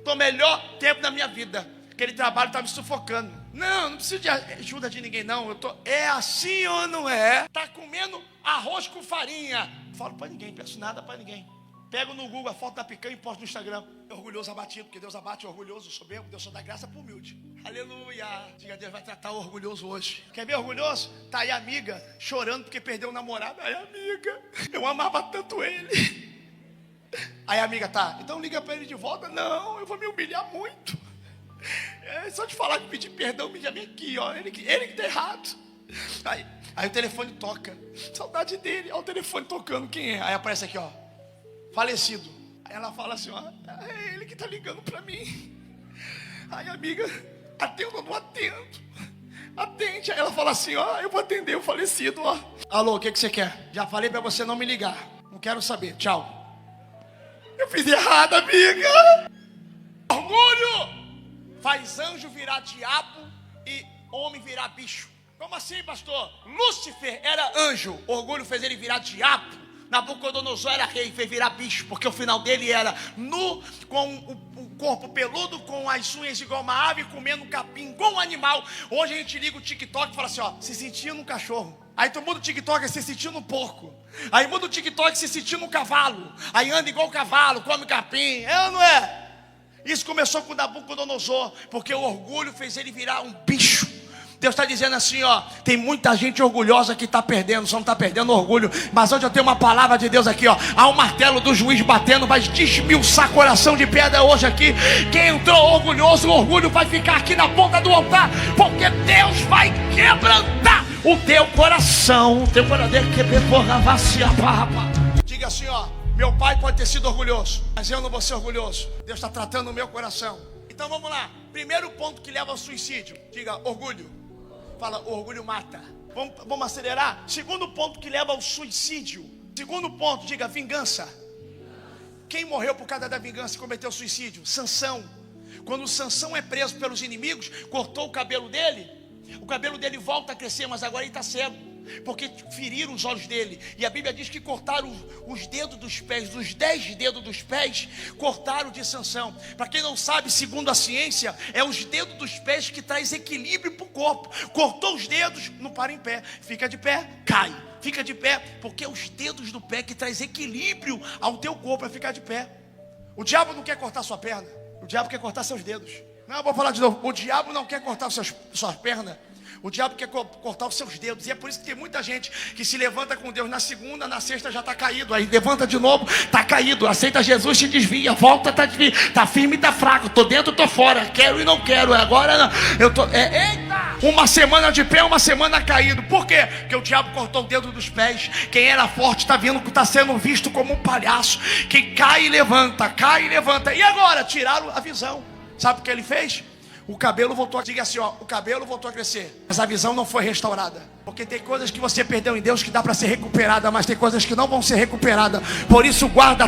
tô melhor tempo da minha vida. Aquele trabalho está me sufocando. Não preciso de ajuda de ninguém não. É assim ou não é? Está comendo arroz com farinha. Não falo para ninguém, peço nada para ninguém. Pego no Google a foto da picanha e posto no Instagram. Orgulhoso abatido, porque Deus abate o orgulhoso, soberbo, Deus só dá graça para o humilde. Aleluia. Diga, Deus vai tratar o orgulhoso hoje. Quer ver orgulhoso? Tá aí a amiga chorando porque perdeu o namorado. Aí amiga, eu amava tanto ele. Aí a amiga tá, então liga para ele de volta. Não, eu vou me humilhar muito. É só te falar que pedir perdão, me chame aqui, ó. Ele que tá errado. Aí o telefone toca. Saudade dele, ó, o telefone tocando. Quem é? Aí aparece aqui, ó, falecido. Aí ela fala assim, ó, é ele que tá ligando pra mim. Aí a amiga, atendo ou não atendo? Atende. Aí ela fala assim, ó, eu vou atender o falecido, ó. Alô, o que você quer? Já falei pra você não me ligar. Não quero saber, tchau. Eu fiz errado, amiga. Orgulho faz anjo virar diabo e homem virar bicho. Como assim, pastor? Lúcifer era anjo, orgulho fez ele virar diabo. Nabucodonosor era rei, fez virar bicho, porque o final dele era nu, com o corpo peludo, com as unhas igual uma ave, comendo capim igual um animal. Hoje a gente liga o TikTok e fala assim, ó, se sentia num cachorro. Aí tu muda o TikTok e se sentia num porco. Aí muda o TikTok e se sentia num cavalo. Aí anda igual o cavalo, come capim. É ou não é? Isso começou com Nabucodonosor, porque o orgulho fez ele virar um bicho. Deus está dizendo assim, ó, tem muita gente orgulhosa que está perdendo, só não está perdendo orgulho. Mas hoje eu tenho uma palavra de Deus aqui, ó. Há um martelo do juiz batendo, vai desmiuçar coração de pedra hoje aqui. Quem entrou orgulhoso, o orgulho vai ficar aqui na ponta do altar, porque Deus vai quebrantar o teu coração. O teu coração. Diga assim, ó, meu pai pode ter sido orgulhoso, mas eu não vou ser orgulhoso. Deus está tratando o meu coração. Então vamos lá, primeiro ponto que leva ao suicídio, diga orgulho. Fala, orgulho mata. Vamos acelerar. Segundo ponto que leva ao suicídio. Segundo ponto, diga vingança. Quem morreu por causa da vingança e cometeu suicídio? Sansão. Quando Sansão é preso pelos inimigos, cortou o cabelo dele. O cabelo dele volta a crescer, mas agora ele está cego, porque feriram os olhos dele. E a Bíblia diz que cortaram os dedos dos pés, os 10 dedos dos pés, cortaram de Sansão. Para quem não sabe, segundo a ciência, é os dedos dos pés que traz equilíbrio para o corpo. Cortou os dedos, não para em pé, fica de pé, cai. Fica de pé, porque é os dedos do pé que traz equilíbrio ao teu corpo para ficar de pé. O diabo não quer cortar sua perna, o diabo quer cortar seus dedos. Não, eu vou falar de novo. O diabo não quer cortar suas pernas. O diabo quer cortar os seus dedos. E é por isso que tem muita gente que se levanta com Deus na segunda, na sexta já está caído. Aí levanta de novo, está caído. Aceita Jesus, se desvia. Volta, está firme e está fraco. Estou dentro, estou fora. Quero e não quero. Agora não. Eita! Uma semana de pé, uma semana caído. Por quê? Porque o diabo cortou o dedo dos pés. Quem era forte está sendo visto como um palhaço. Quem cai e levanta, cai e levanta. E agora? Tiraram a visão. Sabe o que ele fez? O cabelo voltou a... Diga assim, ó, o cabelo voltou a crescer, mas a visão não foi restaurada. Porque tem coisas que você perdeu em Deus que dá para ser recuperada, mas tem coisas que não vão ser recuperadas. Por isso guarda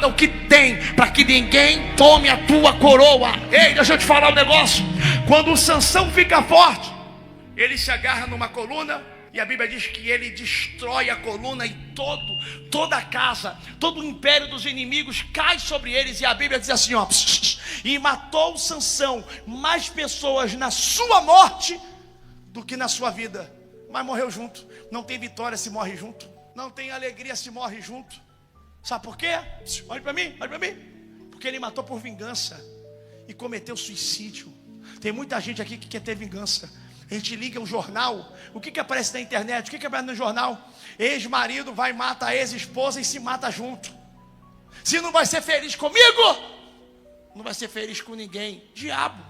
o que tem, para que ninguém tome a tua coroa. Ei, deixa eu te falar um negócio. Quando o Sansão fica forte, ele se agarra numa coluna, e a Bíblia diz que ele destrói a coluna e toda a casa, todo o império dos inimigos cai sobre eles. E a Bíblia diz assim, ó, e matou Sansão mais pessoas na sua morte do que na sua vida. Mas morreu junto. Não tem vitória se morre junto. Não tem alegria se morre junto. Sabe por quê? Olha para mim, olha para mim. Porque ele matou por vingança e cometeu suicídio. Tem muita gente aqui que quer ter vingança. A gente liga o jornal, o que aparece na internet, o que aparece no jornal? Ex-marido vai matar a ex-esposa e se mata junto. Se não vai ser feliz comigo, não vai ser feliz com ninguém. Diabo,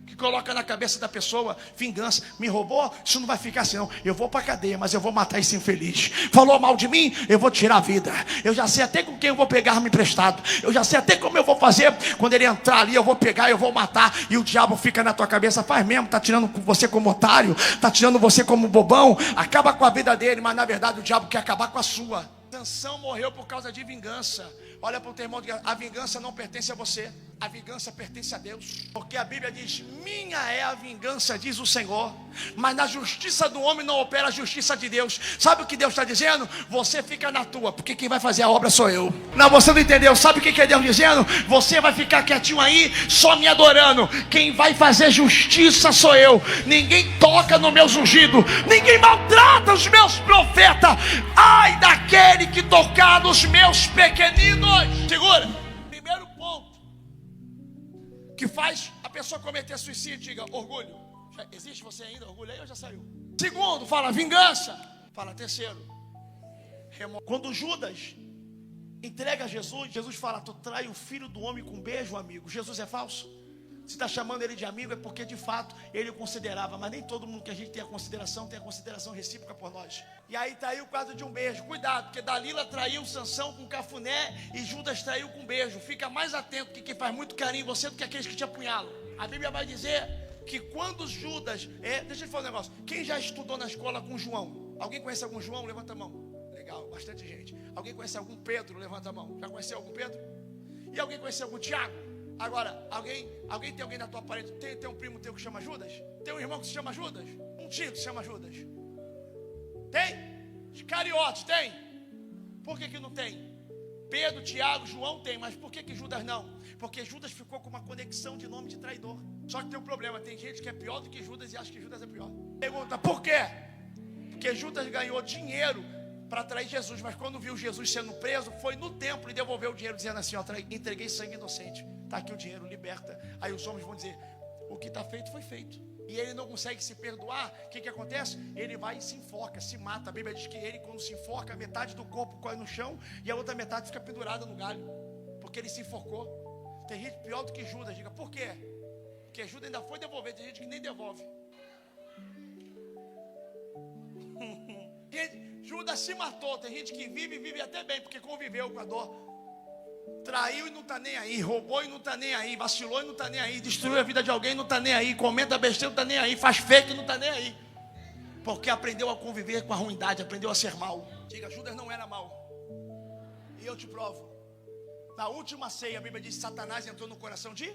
que coloca na cabeça da pessoa vingança. Me roubou? Isso não vai ficar assim não. Eu vou para a cadeia, mas eu vou matar esse infeliz. Falou mal de mim? Eu vou tirar a vida. Eu já sei até com quem eu vou pegar me emprestado. Eu já sei até como eu vou fazer. Quando ele entrar ali, eu vou pegar, eu vou matar. E o diabo fica na tua cabeça. Faz mesmo, tá tirando você como otário, tá tirando você como bobão. Acaba com a vida dele, mas na verdade o diabo quer acabar com a sua. Sansão morreu por causa de vingança. Olha para o teu irmão e diga: a vingança não pertence a você, a vingança pertence a Deus. Porque a Bíblia diz: minha é a vingança, diz o Senhor. Mas na justiça do homem não opera a justiça de Deus. Sabe o que Deus está dizendo? Você fica na tua, porque quem vai fazer a obra sou eu. Não, você não entendeu. Sabe o que é Deus dizendo? Você vai ficar quietinho aí, só me adorando. Quem vai fazer justiça sou eu. Ninguém toca no meu ungido, ninguém maltrata os meus profetas. Ai daquele que tocar nos meus pequeninos. Segura. Primeiro ponto que faz a pessoa cometer suicídio, diga: orgulho. Já existe você ainda? Orgulho aí ou já saiu? Segundo, fala vingança. Fala terceiro, quando Judas entrega a Jesus, Jesus fala: tu trai o filho do homem com um beijo, amigo. Jesus é falso? Se está chamando ele de amigo é porque de fato ele o considerava. Mas nem todo mundo que a gente tem a consideração recíproca por nós. E aí traiu por causa de um beijo. Cuidado, porque Dalila traiu Sansão com cafuné e Judas traiu com beijo. Fica mais atento que quem faz muito carinho em você do que aqueles que te apunhalam. A Bíblia vai dizer que quando Judas... deixa eu te falar um negócio. Quem já estudou na escola com João? Alguém conhece algum João? Levanta a mão. Legal, bastante gente. Alguém conhece algum Pedro? Levanta a mão. Já conheceu algum Pedro? E alguém conhece algum Tiago? Agora, alguém tem alguém na tua parede? Tem um primo teu que chama Judas? Tem um irmão que se chama Judas? Um tio que se chama Judas? Tem? Iscariote, tem? Por que não tem? Pedro, Tiago, João tem, mas por que Judas não? Porque Judas ficou com uma conexão de nome de traidor. Só que tem um problema, tem gente que é pior do que Judas e acha que Judas é pior. Pergunta, por quê? Porque Judas ganhou dinheiro para trair Jesus, mas quando viu Jesus sendo preso, foi no templo e devolveu o dinheiro, dizendo assim: ó, entreguei sangue inocente, está aqui o dinheiro, liberta. Aí os homens vão dizer: o que está feito foi feito. E ele não consegue se perdoar. O que acontece? Ele vai e se enforca, se mata. A Bíblia diz que ele, quando se enforca, metade do corpo cai no chão e a outra metade fica pendurada no galho, porque ele se enforcou. Tem gente pior do que Judas. Diga, por quê? Porque Judas ainda foi devolver. Tem gente que nem devolve. Judas se matou. Tem gente que vive até bem, porque conviveu com a dor. Traiu e não está nem aí. Roubou e não está nem aí. Vacilou e não está nem aí. Destruiu a vida de alguém e não está nem aí. Comenta besteira e não está nem aí. Faz fake e não está nem aí. Porque aprendeu a conviver com a ruindade. Aprendeu a ser mal. Diga, Judas não era mal. E eu te provo. Na última ceia, a Bíblia diz que Satanás entrou no coração de...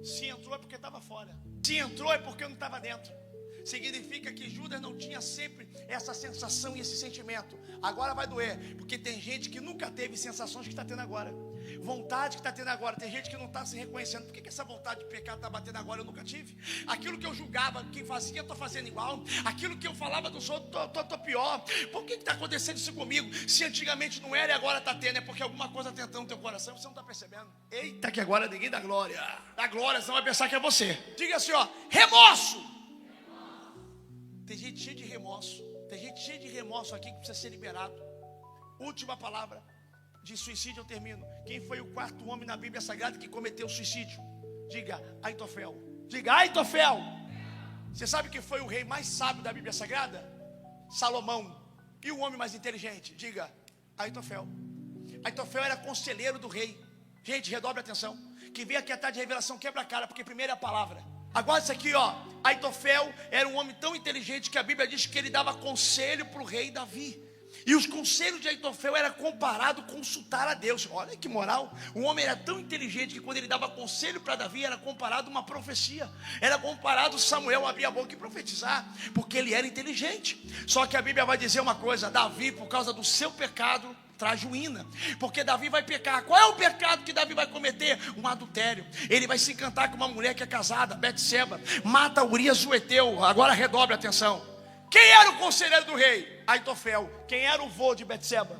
Se entrou é porque estava fora. Se entrou é porque não estava dentro. Significa que Judas não tinha sempre essa sensação e esse sentimento. Agora vai doer, porque tem gente que nunca teve sensações que está tendo agora, vontade que está tendo agora. Tem gente que não está se reconhecendo. Por que essa vontade de pecar está batendo agora? Eu nunca tive. Aquilo que eu julgava, quem fazia, eu estou fazendo igual. Aquilo que eu falava dos outros, estou pior. Por que está acontecendo isso comigo? Se antigamente não era e agora está tendo, é porque alguma coisa está tentando no teu coração, você não está percebendo. Eita, que agora ninguém dá glória. Dá glória, senão vai pensar que é você. Diga assim, ó, remorso. Tem gente cheia de remorso. Tem gente cheia de remorso aqui que precisa ser liberado. Última palavra de suicídio, eu termino. Quem foi o quarto homem na Bíblia Sagrada que cometeu suicídio? Diga, Aitofel. Diga, Aitofel. Você sabe quem foi o rei mais sábio da Bíblia Sagrada? Salomão. E o homem mais inteligente? Diga, Aitofel. Aitofel era conselheiro do rei. Gente, redobre a atenção. Quem vem aqui atrás de revelação quebra a cara, porque primeiro é a palavra. Agora isso aqui, ó. Aitofel era um homem tão inteligente que a Bíblia diz que ele dava conselho para o rei Davi. E os conselhos de Aitofel era comparado com consultar a Deus. Olha que moral. O homem era tão inteligente que quando ele dava conselho para Davi, era comparado a uma profecia. Era comparado Samuel abrir a boca e profetizar, porque ele era inteligente. Só que a Bíblia vai dizer uma coisa: Davi, por causa do seu pecado, traz ruína, porque Davi vai pecar. Qual é o pecado que Davi vai cometer? Um adultério. Ele vai se encantar com uma mulher que é casada, Betseba, mata Urias o Heteu. Agora redobre a atenção. Quem era o conselheiro do rei? Aitofel. Quem era o vô de Betseba?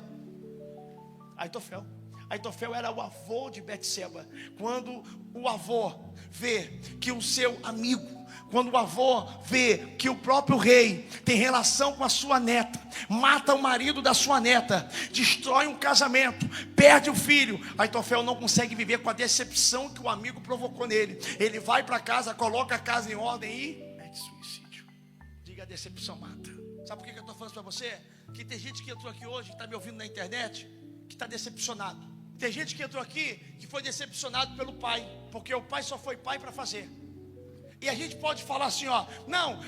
Aitofel. Aitofel era o avô de Betseba. Quando o avô vê que o seu amigo, quando o avô vê que o próprio rei tem relação com a sua neta, mata o marido da sua neta, destrói um casamento, perde o filho, Aitofel não consegue viver com a decepção que o amigo provocou nele. Ele vai para casa, coloca a casa em ordem e mete suicídio. Diga, a decepção mata. Sabe por que eu estou falando para você? Que tem gente que entrou aqui hoje, que está me ouvindo na internet, que está decepcionado. Tem gente que entrou aqui que foi decepcionado pelo pai, porque o pai só foi pai para fazer. E a gente pode falar assim, ó, não,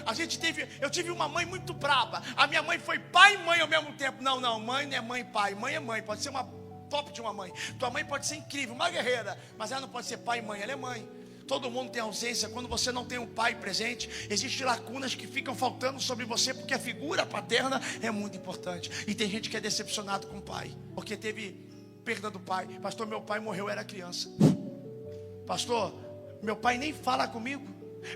eu tive uma mãe muito braba. A minha mãe foi pai e mãe ao mesmo tempo. Não, mãe não é mãe e pai. Mãe é mãe, pode ser uma top de uma mãe. Tua mãe pode ser incrível, uma guerreira, mas ela não pode ser pai e mãe, ela é mãe. Todo mundo tem ausência. Quando você não tem um pai presente, existem lacunas que ficam faltando sobre você, porque a figura paterna é muito importante. E tem gente que é decepcionado com o pai, porque teve perda do pai. Pastor, meu pai morreu, eu era criança. Pastor, meu pai nem fala comigo.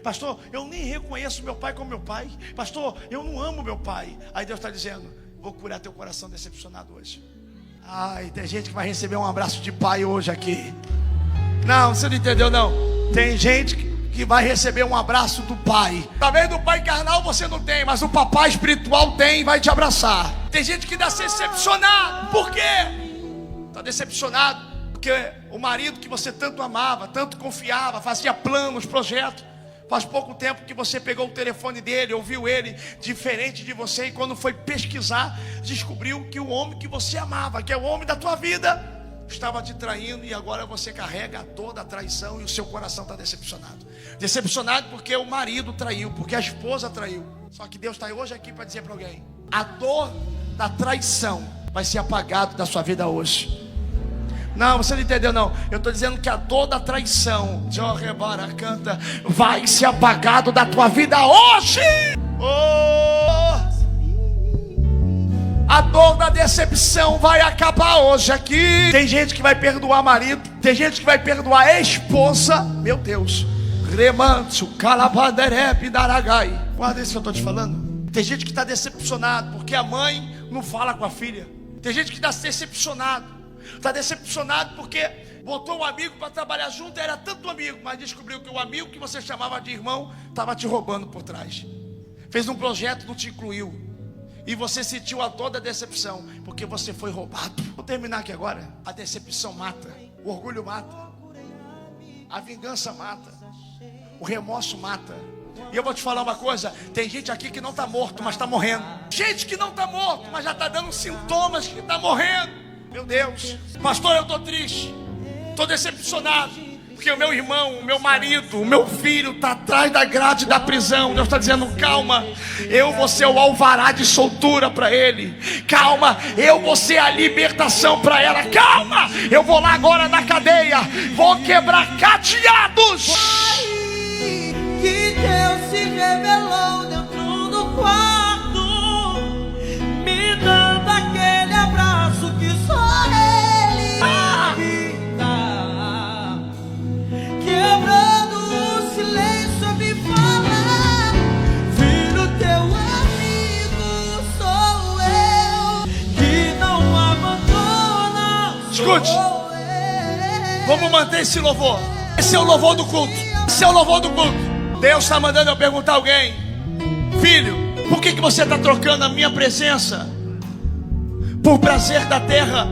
Pastor, eu nem reconheço meu pai como meu pai. Pastor, eu não amo meu pai. Aí Deus está dizendo, vou curar teu coração decepcionado hoje. Ai, tem gente que vai receber um abraço de pai hoje aqui. Não, você não entendeu não. Tem gente que vai receber um abraço do pai. Talvez do pai carnal você não tem, mas o papai espiritual tem e vai te abraçar. Tem gente que está decepcionado. Por quê? Está decepcionado porque o marido que você tanto amava, tanto confiava, fazia planos, projetos, faz pouco tempo que você pegou o telefone dele, ouviu ele diferente de você, e quando foi pesquisar, descobriu que o homem que você amava, que é o homem da tua vida, estava te traindo, e agora você carrega toda a traição e o seu coração está decepcionado. Decepcionado porque o marido traiu, porque a esposa traiu. Só que Deus está hoje aqui para dizer para alguém: a dor da traição vai ser apagada da sua vida hoje. Não, você não entendeu não. Eu estou dizendo que a dor da traição, canta, vai ser apagado da tua vida hoje. A dor da decepção vai acabar hoje aqui. Tem gente que vai perdoar marido, tem gente que vai perdoar a esposa. Meu Deus. Remanso, calabaderep, daragai. Guarda isso que eu estou te falando. Tem gente que está decepcionado porque a mãe não fala com a filha. Tem gente que está decepcionado. Está decepcionado porque botou um amigo para trabalhar junto, era tanto amigo, mas descobriu que o amigo que você chamava de irmão estava te roubando por trás. Fez um projeto, não te incluiu. E você sentiu a dor da decepção, porque você foi roubado. Vou terminar aqui agora. A decepção mata, o orgulho mata, a vingança mata, o remorso mata. E eu vou te falar uma coisa: tem gente aqui que não está morto, mas está morrendo. Gente que não está morto, mas já está dando sintomas que está morrendo. Meu Deus, pastor, eu estou triste, estou decepcionado, porque o meu irmão, o meu marido, o meu filho está atrás da grade da prisão. Deus está dizendo: calma, eu vou ser o alvará de soltura para ele. Calma, eu vou ser a libertação para ela. Calma, eu vou lá agora na cadeia, vou quebrar cadeados. Que Deus se revelou dentro do quarto, me dando aquele abraço que só Ele dá, quebrando o silêncio, me fala: filho, teu amigo sou eu, que não abandona. Escute, vamos manter esse louvor. Esse é o louvor do culto. Esse é o louvor do culto. Deus está mandando eu perguntar a alguém: filho, Por que você está trocando a minha presença por prazer da terra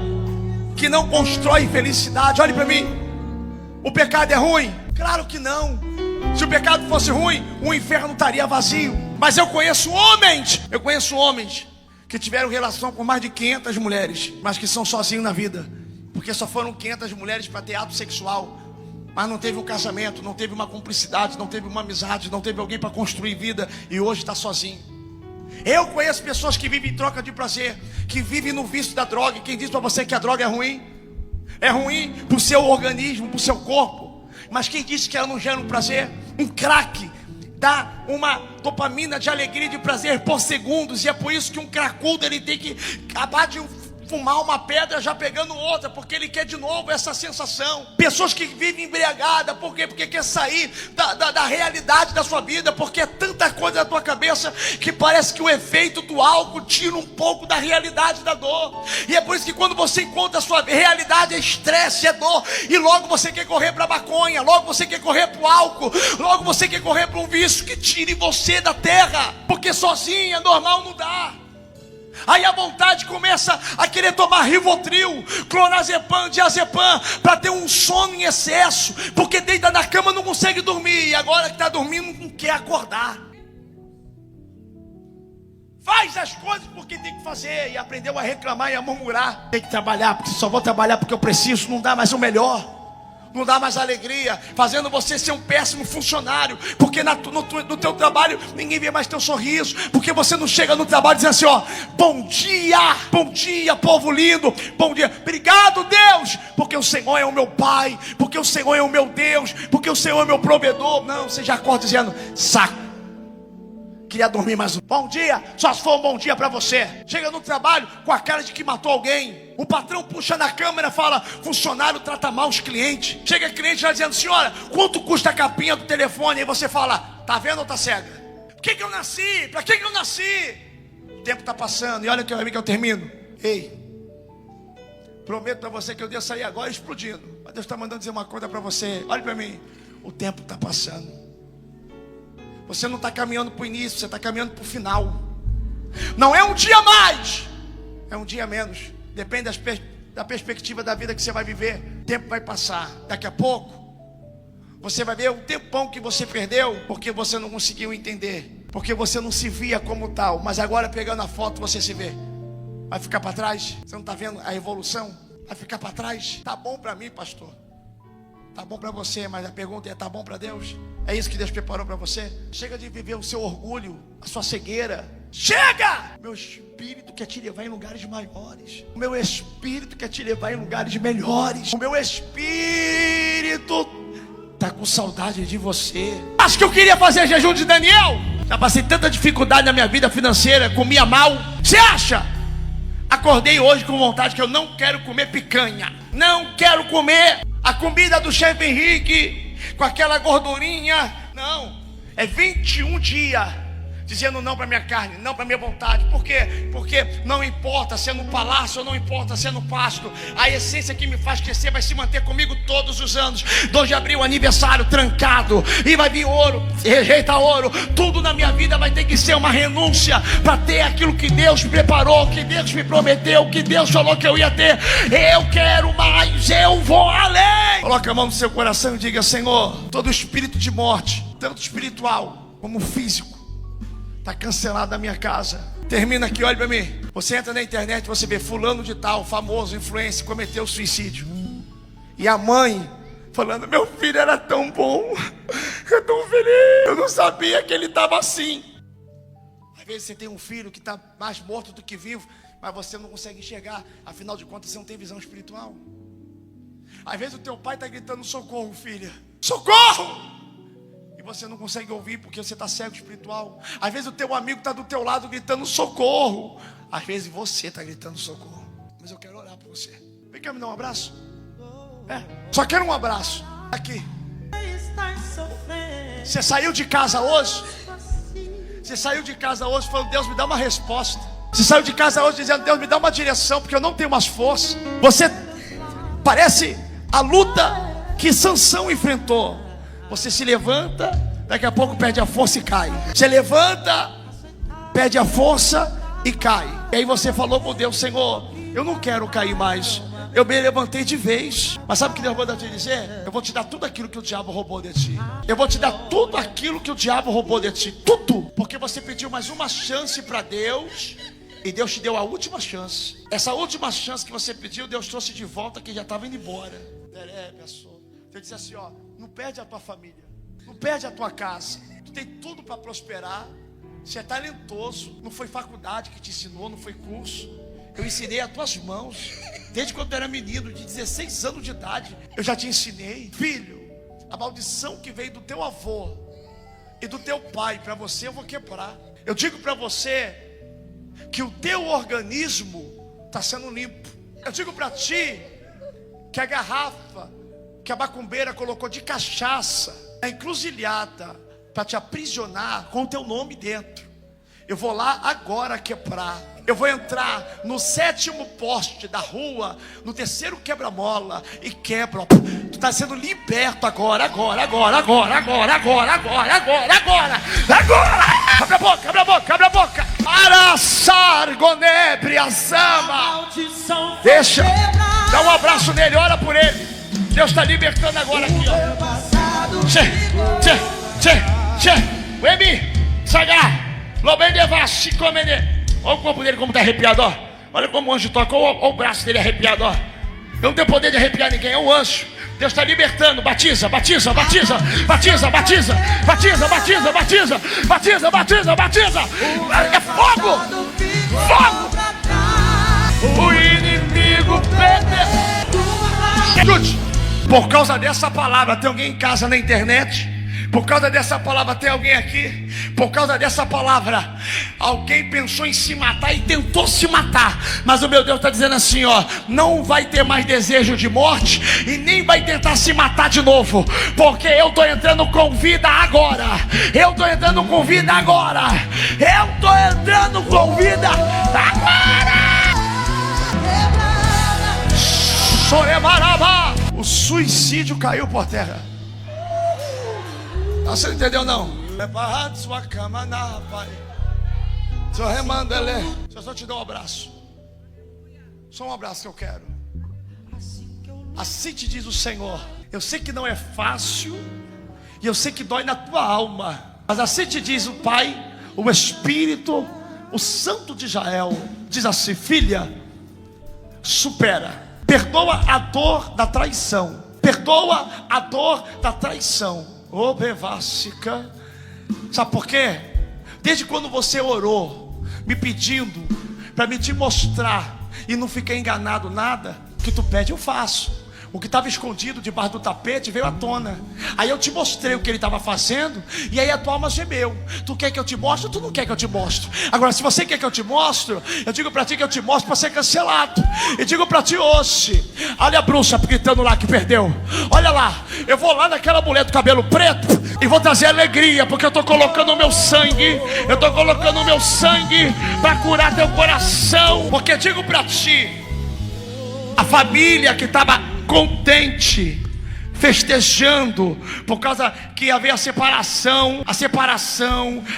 que não constrói felicidade? Olhe para mim. O pecado é ruim? Claro que não. Se o pecado fosse ruim, o inferno estaria vazio. Mas eu conheço homens que tiveram relação com mais de 500 mulheres, mas que são sozinhos na vida, porque só foram 500 mulheres para ter ato sexual, mas não teve um casamento, não teve uma cumplicidade, não teve uma amizade, não teve alguém para construir vida, e hoje está sozinho. Eu conheço pessoas que vivem em troca de prazer, que vivem no vício da droga. Quem diz para você que a droga é ruim? É ruim para o seu organismo, para o seu corpo. Mas quem disse que ela não gera um prazer? Um crack dá uma dopamina de alegria e de prazer por segundos. E é por isso que um cracudo, ele tem que acabar de fumar uma pedra já pegando outra, porque ele quer de novo essa sensação. Pessoas que vivem embriagadas, por quê? Porque quer sair da realidade da sua vida, porque é tanta coisa na tua cabeça que parece que o efeito do álcool tira um pouco da realidade da dor. E é por isso que quando você encontra a sua realidade, é estresse, é dor, e logo você quer correr para a maconha, logo você quer correr para o álcool, logo você quer correr para um vício que tire você da terra, porque sozinho é normal, não dá. Aí a vontade começa a querer tomar Rivotril, clonazepam, diazepam, para ter um sono em excesso, porque deita na cama não consegue dormir, e agora que está dormindo não quer acordar. Faz as coisas porque tem que fazer, e aprendeu a reclamar e a murmurar. Tem que trabalhar, porque só vou trabalhar porque eu preciso, não dá mais o melhor, não dá mais alegria, fazendo você ser um péssimo funcionário, porque no teu trabalho ninguém vê mais teu sorriso, porque você não chega no trabalho dizendo assim, ó, bom dia povo lindo, bom dia, obrigado Deus, porque o Senhor é o meu Pai, porque o Senhor é o meu Deus, porque o Senhor é o meu provedor. Não, você já acorda dizendo, saco, queria dormir mais um. Bom dia, só se for um bom dia para você. Chega no trabalho com a cara de que matou alguém. O patrão puxa na câmera e fala, funcionário trata mal os clientes. Chega cliente já dizendo, senhora, quanto custa a capinha do telefone? Aí você fala, tá vendo ou tá cega? Por que eu nasci? Pra que eu nasci? O tempo tá passando, e olha que eu termino. Ei, prometo para você que eu devo sair agora explodindo, mas Deus está mandando dizer uma coisa para você. Olha para mim, o tempo tá passando. Você não está caminhando para o início, você está caminhando para o final. Não é um dia mais, é um dia menos. Depende da perspectiva da vida que você vai viver. O tempo vai passar. Daqui a pouco você vai ver o tempão que você perdeu, porque você não conseguiu entender, porque você não se via como tal. Mas agora, pegando a foto, você se vê. Vai ficar para trás? Você não está vendo a evolução? Vai ficar para trás? Tá bom para mim, pastor, tá bom para você, mas a pergunta é, tá bom para Deus? É isso que Deus preparou para você? Chega de viver o seu orgulho, a sua cegueira. Chega! Meu espírito quer te levar em lugares maiores. O meu espírito quer te levar em lugares melhores. O meu espírito tá com saudade de você. Acho que eu queria fazer jejum de Daniel. Já passei tanta dificuldade na minha vida financeira, comia mal. Você acha? Acordei hoje com vontade que eu não quero comer picanha. Não quero comer a comida do chefe Henrique com aquela gordurinha. Não, é 21 dias dizendo não para minha carne, não para minha vontade. Por quê? Porque não importa se é no palácio ou não importa se é no pasto, a essência que me faz crescer vai se manter comigo todos os anos. 2 de abril, aniversário trancado, e vai vir ouro, rejeita ouro. Tudo na minha vida vai ter que ser uma renúncia para ter aquilo que Deus preparou, que Deus me prometeu, que Deus falou que eu ia ter. Eu quero mais, eu vou além. Coloque a mão no seu coração e diga, Senhor, todo espírito de morte, tanto espiritual como físico, está cancelado da minha casa. Termina aqui, olha para mim. Você entra na internet, você vê fulano de tal, famoso, influencer, cometeu suicídio. E a mãe falando, meu filho era tão bom, eu tão feliz, eu não sabia que ele estava assim. Às vezes você tem um filho que está mais morto do que vivo, mas você não consegue enxergar. Afinal de contas, você não tem visão espiritual. Às vezes o teu pai está gritando, socorro, filha, socorro! Você não consegue ouvir porque você está cego espiritual. Às vezes o teu amigo está do teu lado gritando socorro. Às vezes você está gritando socorro. Mas eu quero orar por você. Vem cá me dar um abraço. Só quero um abraço. Aqui. Você saiu de casa hoje? Você saiu de casa hoje falando, Deus me dá uma resposta. Você saiu de casa hoje dizendo, Deus me dá uma direção, porque eu não tenho mais força. Você parece a luta que Sansão enfrentou. Você se levanta, daqui a pouco perde a força e cai. Você levanta, perde a força e cai. E aí você falou com Deus: Senhor, eu não quero cair mais, eu me levantei de vez. Mas sabe o que Deus manda te dizer? Eu vou te dar tudo aquilo que o diabo roubou de ti. Eu vou te dar tudo aquilo que o diabo roubou de ti. Tudo. Porque você pediu mais uma chance para Deus, e Deus te deu a última chance. Essa última chance que você pediu, Deus trouxe de volta, que já estava indo embora. Ele disse assim: ó, não perde a tua família, não perde a tua casa. Tu tem tudo para prosperar. Você é talentoso. Não foi faculdade que te ensinou, não foi curso. Eu ensinei as tuas mãos. Desde quando eu era menino, de 16 anos de idade, eu já te ensinei. Filho, a maldição que veio do teu avô e do teu pai para você, eu vou quebrar. Eu digo para você que o teu organismo está sendo limpo. Eu digo para ti que a garrafa que a macumbeira colocou de cachaça, a encruzilhada, para te aprisionar com o teu nome dentro, eu vou lá agora quebrar. Eu vou entrar no 7º poste da rua, no 3º quebra-mola, e quebro. Tu está sendo liberto agora. Agora. Abre a boca, abre a boca. Para sargonebre a zama. Deixa, dá um abraço nele, ora por ele. Deus está libertando agora aqui, ó. Wemi, Sagar, Lobendevasti, Comene. Olha o corpo dele como está arrepiado, ó. Olha como o anjo toca, olha o braço dele arrepiado, ó. Eu não tenho poder de arrepiar ninguém, é o anjo. Deus está libertando, batiza. É fogo! O inimigo perde. Escute, por causa dessa palavra, tem alguém em casa na internet? Por causa dessa palavra, tem alguém aqui? Por causa dessa palavra, alguém pensou em se matar e tentou se matar. Mas o meu Deus está dizendo assim, ó: não vai ter mais desejo de morte e nem vai tentar se matar de novo. Porque eu estou entrando com vida agora. Eu estou entrando com vida agora. Soremarabá. O suicídio caiu por terra. Você não entendeu não? Prepara sua cama na pai. Seu remandele. Deixa eu só te dar um abraço. Só um abraço que eu quero. Assim te diz o Senhor. Eu sei que não é fácil, e eu sei que dói na tua alma, mas assim te diz o Pai, o Espírito, o Santo de Israel. Diz assim: filha, supera. Perdoa a dor da traição. Perdoa a dor da traição. Obevássica. Sabe por quê? Desde quando você orou, me pedindo para me te mostrar e não ficar enganado nada, o que tu pede eu faço. O que estava escondido debaixo do tapete veio à tona. Aí eu te mostrei o que ele estava fazendo, e aí a tua alma gemeu. Tu quer que eu te mostre ou tu não quer que eu te mostre? Agora, se você quer que eu te mostre, eu digo para ti que eu te mostro para ser cancelado. E digo para ti hoje: olha a bruxa gritando lá que perdeu. Olha lá, eu vou lá naquela mulher do cabelo preto e vou trazer alegria, porque eu estou colocando o meu sangue. Eu estou colocando o meu sangue para curar teu coração. Porque digo para ti, a família que estava contente, festejando, por causa que havia a separação,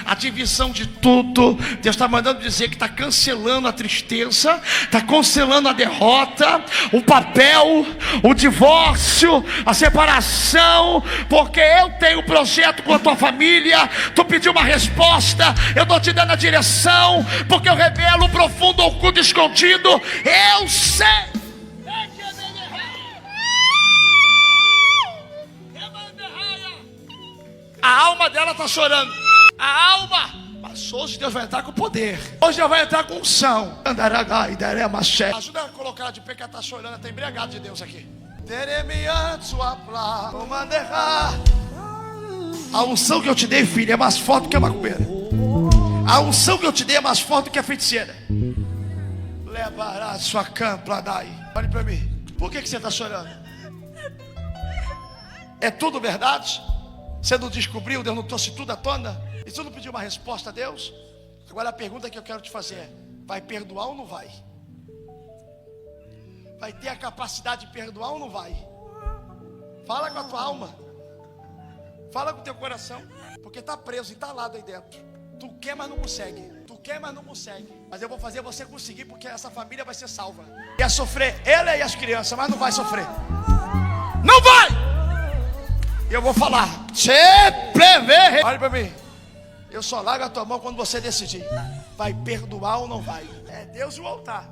a divisão de tudo, Deus está mandando dizer que está cancelando a tristeza, está cancelando a derrota, o papel, o divórcio, a separação, porque eu tenho um projeto com a tua família. Tu pediu uma resposta, eu estou te dando a direção, porque eu revelo o profundo, oculto, escondido. Eu sei. A alma dela está chorando. A alma. Mas hoje Deus vai entrar com poder. Hoje Deus vai entrar com unção. Ajuda a colocar ela de pé, que ela está chorando. Ela está embriagada de Deus aqui. A unção que eu te dei, filha, é mais forte do que a macumbeira. A unção que eu te dei é mais forte do que a feiticeira. Levará sua campa daí. Olhe para mim. Por que você está chorando? É tudo verdade? Você não descobriu? Deus não trouxe tudo à tona? E você não pediu uma resposta a Deus? Agora a pergunta que eu quero te fazer é: vai perdoar ou não vai? Vai ter a capacidade de perdoar ou não vai? Fala com a tua alma. Fala com o teu coração. Porque está preso, entalado aí dentro. Tu quer, mas não consegue. Tu quer, mas não consegue. Mas eu vou fazer você conseguir, porque essa família vai ser salva. Ia sofrer ela e as crianças, mas não vai sofrer. Não vai! E eu vou falar. Olha pra mim. Eu só largo a tua mão quando você decidir. Vai perdoar ou não vai? É Deus e o altar.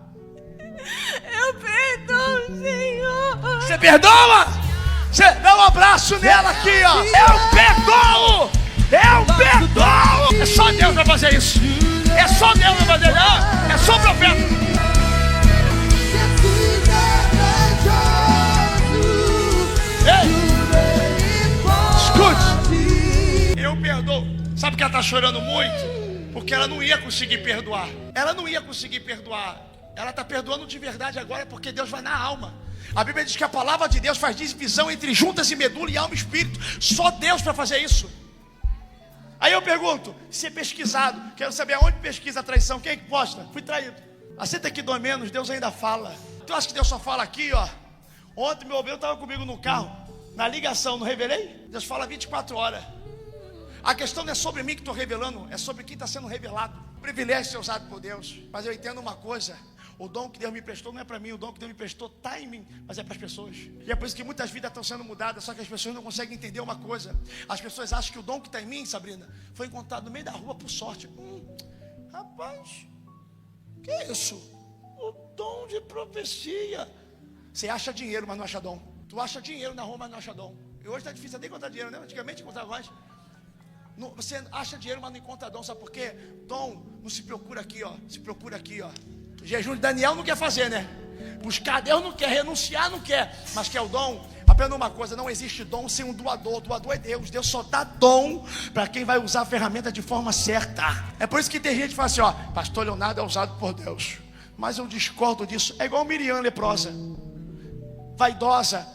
Eu perdoo, Senhor. Você perdoa? Você dá um abraço nela aqui, ó. Eu perdoo! Eu perdoo! É só Deus vai fazer isso. É só Deus vai fazer, não? É só o profeta. Ei! Escute. Eu perdoo. Sabe que ela está chorando muito? Porque ela não ia conseguir perdoar. Ela não ia conseguir perdoar. Ela está perdoando de verdade agora porque Deus vai na alma. A Bíblia diz que a palavra de Deus faz divisão entre juntas e medula e alma e espírito. Só Deus para fazer isso. Aí eu pergunto, se é pesquisado, quero saber aonde pesquisa a traição, quem é que posta? Fui traído. Aceita que dói menos, Deus ainda fala. Tu acha que Deus só fala aqui, ó? Ontem meu obreiro estava comigo no carro, na ligação, não revelei? Deus fala 24 horas. A questão não é sobre mim que estou revelando, é sobre quem está sendo revelado. O privilégio de ser usado por Deus. Mas eu entendo uma coisa. O dom que Deus me prestou não é para mim, o dom que Deus me prestou está em mim, mas é para as pessoas. E é por isso que muitas vidas estão sendo mudadas, só que as pessoas não conseguem entender uma coisa. As pessoas acham que o dom que está em mim, Sabrina, foi encontrado no meio da rua por sorte. Rapaz, que é isso? O dom de profecia. Você acha dinheiro, mas não acha dom. Tu acha dinheiro na rua, mas não acha dom. E hoje está difícil até encontrar dinheiro, né? Antigamente encontrava mais. Você acha dinheiro, mas não encontra dom, sabe por quê? Dom não se procura aqui, ó. Se procura aqui, ó. O jejum de Daniel não quer fazer, né? Buscar Deus não quer, renunciar não quer, mas quer o dom. Aprenda uma coisa, não existe dom sem um doador. O doador é Deus. Deus só dá dom para quem vai usar a ferramenta de forma certa. É por isso que tem gente que fala assim, ó, pastor Leonardo é usado por Deus. Mas eu discordo disso. É igual Miriam leprosa, vaidosa.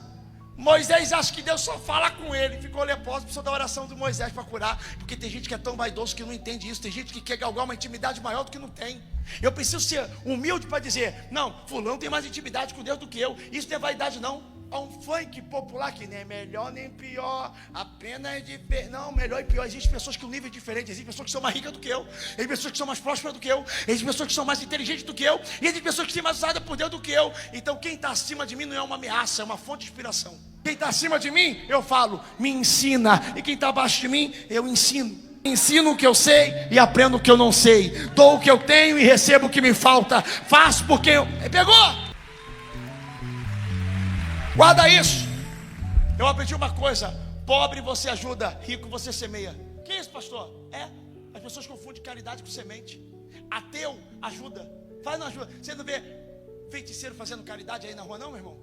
Moisés acha que Deus só fala com ele. Ficou leproso, precisou da oração de Moisés para curar. Porque tem gente que é tão vaidoso que não entende isso. Tem gente que quer galgar uma intimidade maior do que não tem. Eu preciso ser humilde para dizer, não, fulano tem mais intimidade com Deus do que eu. Isso não é vaidade não. Há um funk popular que nem é melhor nem pior, apenas diferente. Não, melhor e pior. Existem pessoas que o nível é diferente. Existem pessoas que são mais ricas do que eu. Existem pessoas que são mais prósperas do que eu. Existem pessoas que são mais inteligentes do que eu. E existem pessoas que são mais usadas por Deus do que eu. Então quem está acima de mim não é uma ameaça, é uma fonte de inspiração. Quem está acima de mim, eu falo, me ensina. E quem está abaixo de mim, eu ensino. Ensino o que eu sei e aprendo o que eu não sei. Dou o que eu tenho e recebo o que me falta. Faço porque eu... Pegou? Guarda isso. Eu aprendi uma coisa. Pobre você ajuda, rico você semeia. Que isso, pastor? As pessoas confundem caridade com semente. Ateu ajuda, faz não ajuda. Você não vê feiticeiro fazendo caridade aí na rua não, meu irmão?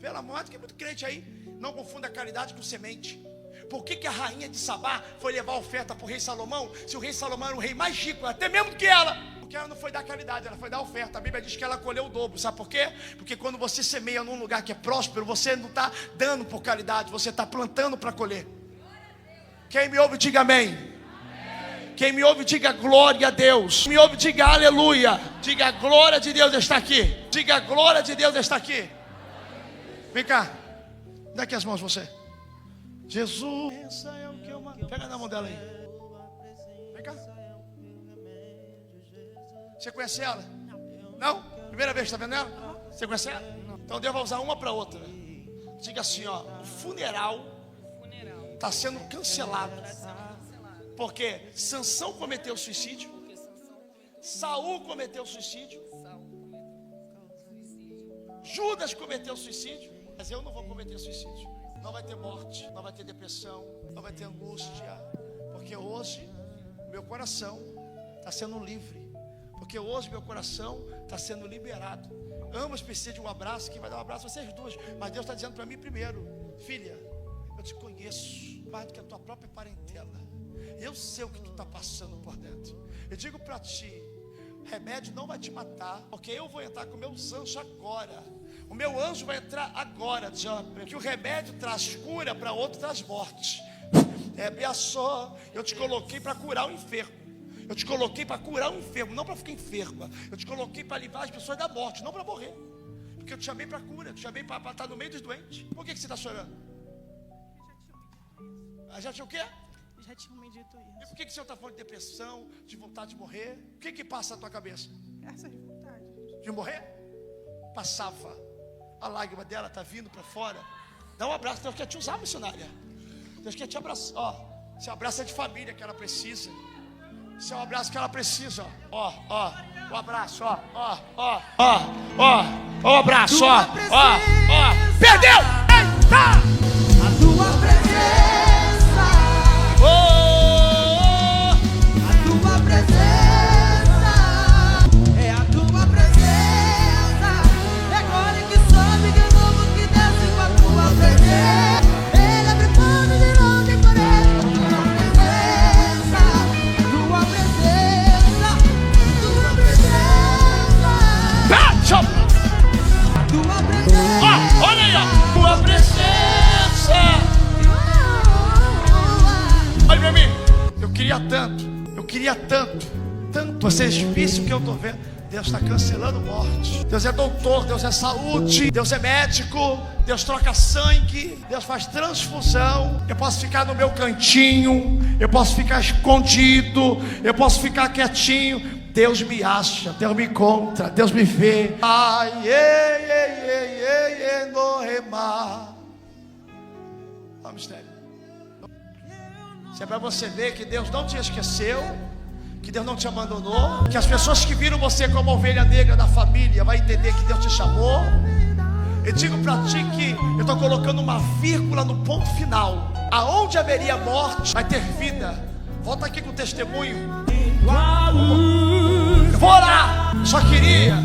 Pelo amor de Deus, que é muito crente aí. Não confunda a caridade com semente. Por que a rainha de Sabá foi levar oferta para o rei Salomão? Se o rei Salomão era o rei mais rico, até mesmo do que ela. Porque ela não foi dar caridade, ela foi dar oferta. A Bíblia diz que ela colheu o dobro. Sabe por quê? Porque quando você semeia num lugar que é próspero, você não está dando por caridade, você está plantando para colher. Quem me ouve, diga amém. Quem me ouve, diga glória a Deus. Quem me ouve, diga aleluia. Diga a glória de Deus está aqui. Diga a glória de Deus está aqui. Vem cá, dá aqui as mãos você. Jesus, essa é o que eu mando. Pega na mão dela aí. Vem cá. Você conhece ela? Não? Primeira vez que está vendo ela? Você conhece ela? Então Deus vai usar uma para outra. Diga assim, ó, o funeral está sendo cancelado. Porque Sansão cometeu suicídio, Saul cometeu suicídio, Judas cometeu suicídio, mas eu não vou cometer suicídio. Não vai ter morte, não vai ter depressão, não vai ter angústia, porque hoje meu coração está sendo livre, porque hoje meu coração está sendo liberado. Ambos precisam de um abraço, quem vai dar um abraço vai ser as duas, mas Deus está dizendo para mim primeiro, filha, eu te conheço mais do que a tua própria parentela, eu sei o que tu está passando por dentro. Eu digo para ti, remédio não vai te matar, porque eu vou entrar com meus anjos agora. O meu anjo vai entrar agora, que o remédio traz cura, para outro traz morte. Eu te coloquei para curar o enfermo. Eu te coloquei para curar o enfermo, não para ficar enferma. Eu te coloquei para livrar as pessoas da morte, não para morrer. Porque eu te chamei para cura, eu te chamei para estar no meio dos doentes. Por que você está chorando? Já tinha o quê? Já tinham me dito E isso. por que o senhor está falando de depressão, de vontade de morrer? O que passa na tua cabeça? Essas vontades. De morrer? Passava. A lágrima dela está vindo para fora. Dá um abraço, Deus quer te usar, missionária. Deus quer te abraçar. Ó, esse abraço é de família que ela precisa. Esse é o abraço que ela precisa. Ó, o abraço, ó, o abraço, ó. Perdeu! Eita! A tua presença, a tua presença, é a tua presença. Agora que sobe de novo, que desce com a tua presença. Ele abre mão de novo e por ele. Tua presença, tua presença, Deixa eu... tua presença. Ó, olha aí, ó. Tua presença. Olha pra mim. Eu queria tanto vocês vissem o que eu tô vendo. Deus está cancelando morte. Deus é doutor, Deus é saúde, Deus é médico, Deus troca sangue, Deus faz transfusão. Eu posso ficar no meu cantinho, eu posso ficar escondido, eu posso ficar quietinho. Deus me acha, Deus me encontra, Deus me vê. Ai, no remar. Ó, mistério. Isso é para você ver que Deus não te esqueceu, que Deus não te abandonou, que as pessoas que viram você como ovelha negra da família vai entender que Deus te chamou. Eu digo para ti que eu estou colocando uma vírgula no ponto final. Aonde haveria morte, vai ter vida. Volta aqui com o testemunho. Eu vou orar. Só queria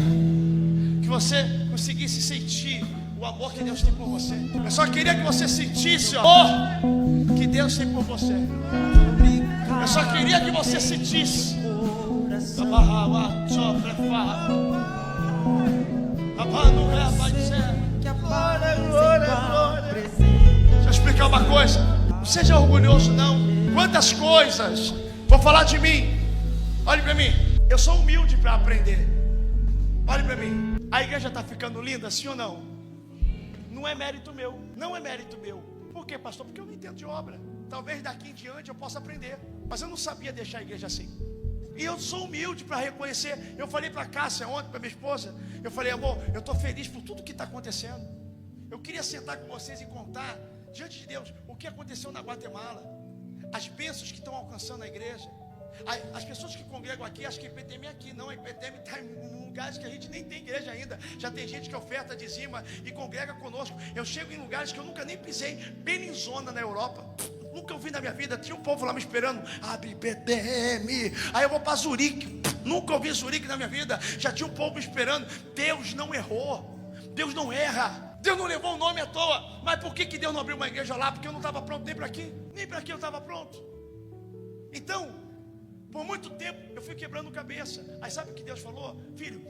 que você conseguisse sentir o amor que Deus tem por você. Eu só queria que você sentisse o amor que Deus tem por você. Eu só queria que você sentisse. Deixa eu explicar uma coisa. Não seja orgulhoso não. Quantas coisas. Vou falar de mim. Olhe para mim. Eu sou humilde para aprender. Olhe para mim. A igreja está ficando linda, sim ou não? Não é mérito meu. Não é mérito meu. Por quê, pastor? Porque eu não entendo de obra. Talvez daqui em diante eu possa aprender. Mas eu não sabia deixar a igreja assim. E eu sou humilde para reconhecer. Eu falei para a Cássia ontem, para minha esposa. Eu falei, amor, eu estou feliz por tudo que está acontecendo. Eu queria sentar com vocês e contar, diante de Deus, o que aconteceu na Guatemala. As bênçãos que estão alcançando a igreja. As pessoas que congregam aqui, acho que a IPTM é aqui. Não, a IPTM está em lugares que a gente nem tem igreja ainda. Já tem gente que oferta, dizima e congrega conosco. Eu chego em lugares que eu nunca nem pisei. Belinzona na Europa. Nunca ouvi na minha vida. Tinha um povo lá me esperando. Abre IPTM. Aí eu vou para Zurique. Nunca ouvi Zurique na minha vida. Já tinha um povo me esperando. Deus não errou. Deus não erra. Deus não levou o nome à toa. Mas por que Deus não abriu uma igreja lá? Porque eu não estava pronto nem para aqui. Nem para aqui eu estava pronto. Então, por muito tempo eu fui quebrando cabeça. Aí sabe o que Deus falou? Filho,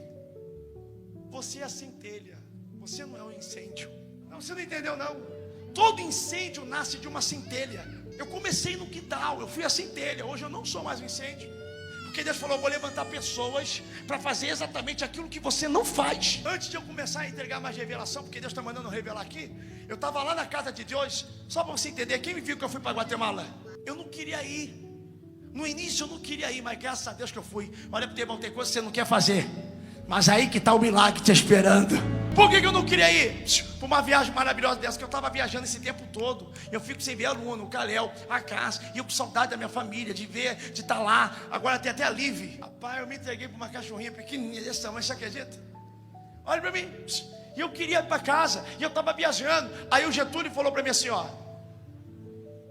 você é a centelha. Você não é um incêndio. Não, você não entendeu não. Todo incêndio nasce de uma centelha. Eu comecei no quintal, eu fui a centelha. Hoje eu não sou mais um incêndio. Porque Deus falou, eu vou levantar pessoas para fazer exatamente aquilo que você não faz. Antes de eu começar a entregar mais revelação, porque Deus está mandando eu revelar aqui, eu estava lá na casa de Deus. Só para você entender, quem me viu que eu fui para Guatemala? Eu não queria ir. No início eu não queria ir, mas graças a Deus que eu fui. Olha para o teu irmão, tem coisa que você não quer fazer, mas aí que está o milagre te esperando. Por que eu não queria ir? Por uma viagem maravilhosa dessa, que eu estava viajando esse tempo todo. Eu fico sem ver a Luna, o Calel, a Cássia. E eu com saudade da minha família, de ver, de estar lá. Agora tem até a Liv. Rapaz, eu me entreguei para uma cachorrinha pequenininha desse tamanho, você acredita? Olha para mim. E eu queria ir para casa, e eu estava viajando. Aí o Getúlio falou para mim assim, ó: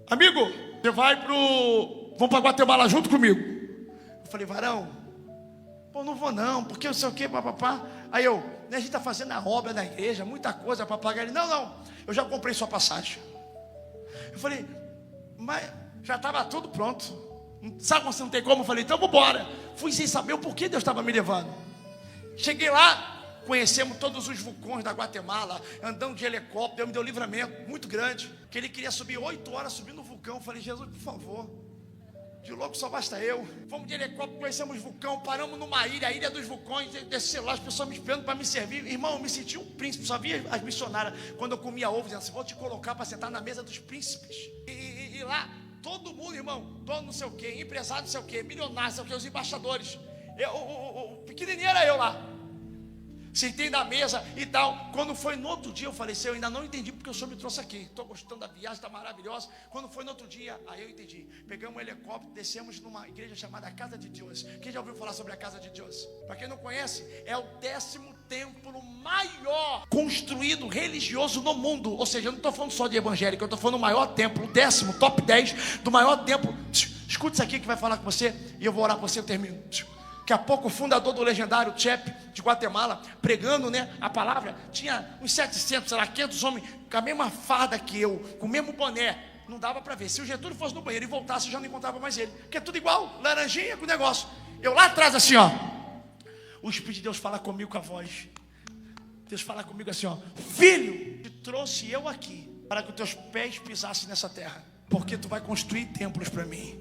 amigo, você vai vamos para Guatemala junto comigo. Eu falei, varão, pô, não vou não, porque eu sei o que, papapá. Aí eu, né, a gente está fazendo a obra da igreja, muita coisa para pagar. Ele, não, eu já comprei sua passagem. Eu falei, mas já estava tudo pronto. Sabe quando você não tem como? Eu falei, então vamos embora. Fui sem saber o porquê Deus estava me levando. Cheguei lá, conhecemos todos os vulcões da Guatemala, andando de helicóptero. Deus me deu um livramento muito grande, que ele queria subir 8 horas subindo no vulcão. Eu falei, Jesus, por favor, de louco só basta eu. Fomos de helicóptero, conhecemos o vulcão, paramos numa ilha, a ilha dos vulcões. Desci lá, as pessoas me esperando para me servir. Irmão, eu me senti um príncipe. Só via as missionárias quando eu comia ovo, dizendo assim, vou te colocar para sentar na mesa dos príncipes. E lá todo mundo, irmão, dono não sei o quê, empresário não sei o quê, milionário não sei o quê, os embaixadores. O pequenininho era eu lá. Sentei na mesa e tal. Quando foi no outro dia, eu falei, Senhor, eu ainda não entendi porque o Senhor me trouxe aqui. Estou gostando da viagem, está maravilhosa. Quando foi no outro dia, aí eu entendi. Pegamos um helicóptero, descemos numa igreja chamada Casa de Deus. Quem já ouviu falar sobre a Casa de Deus? Para quem não conhece, é o 10º templo maior construído religioso no mundo. Ou seja, eu não estou falando só de evangélico, eu estou falando do maior templo, o 10º, top 10 do maior templo. Escute isso aqui que vai falar com você e eu vou orar com você e eu termino. Daqui a pouco o fundador do legendário Chep de Guatemala, pregando, né, a palavra, tinha uns 700, sei lá, 500 homens com a mesma farda que eu, com o mesmo boné. Não dava para ver. Se o Getúlio fosse no banheiro e voltasse, eu já não encontrava mais ele, porque é tudo igual, laranjinha com o negócio. Eu lá atrás assim, ó, o Espírito de Deus fala comigo com a voz. Deus fala comigo assim, ó, filho, te trouxe eu aqui para que os teus pés pisassem nessa terra, porque tu vai construir templos para mim.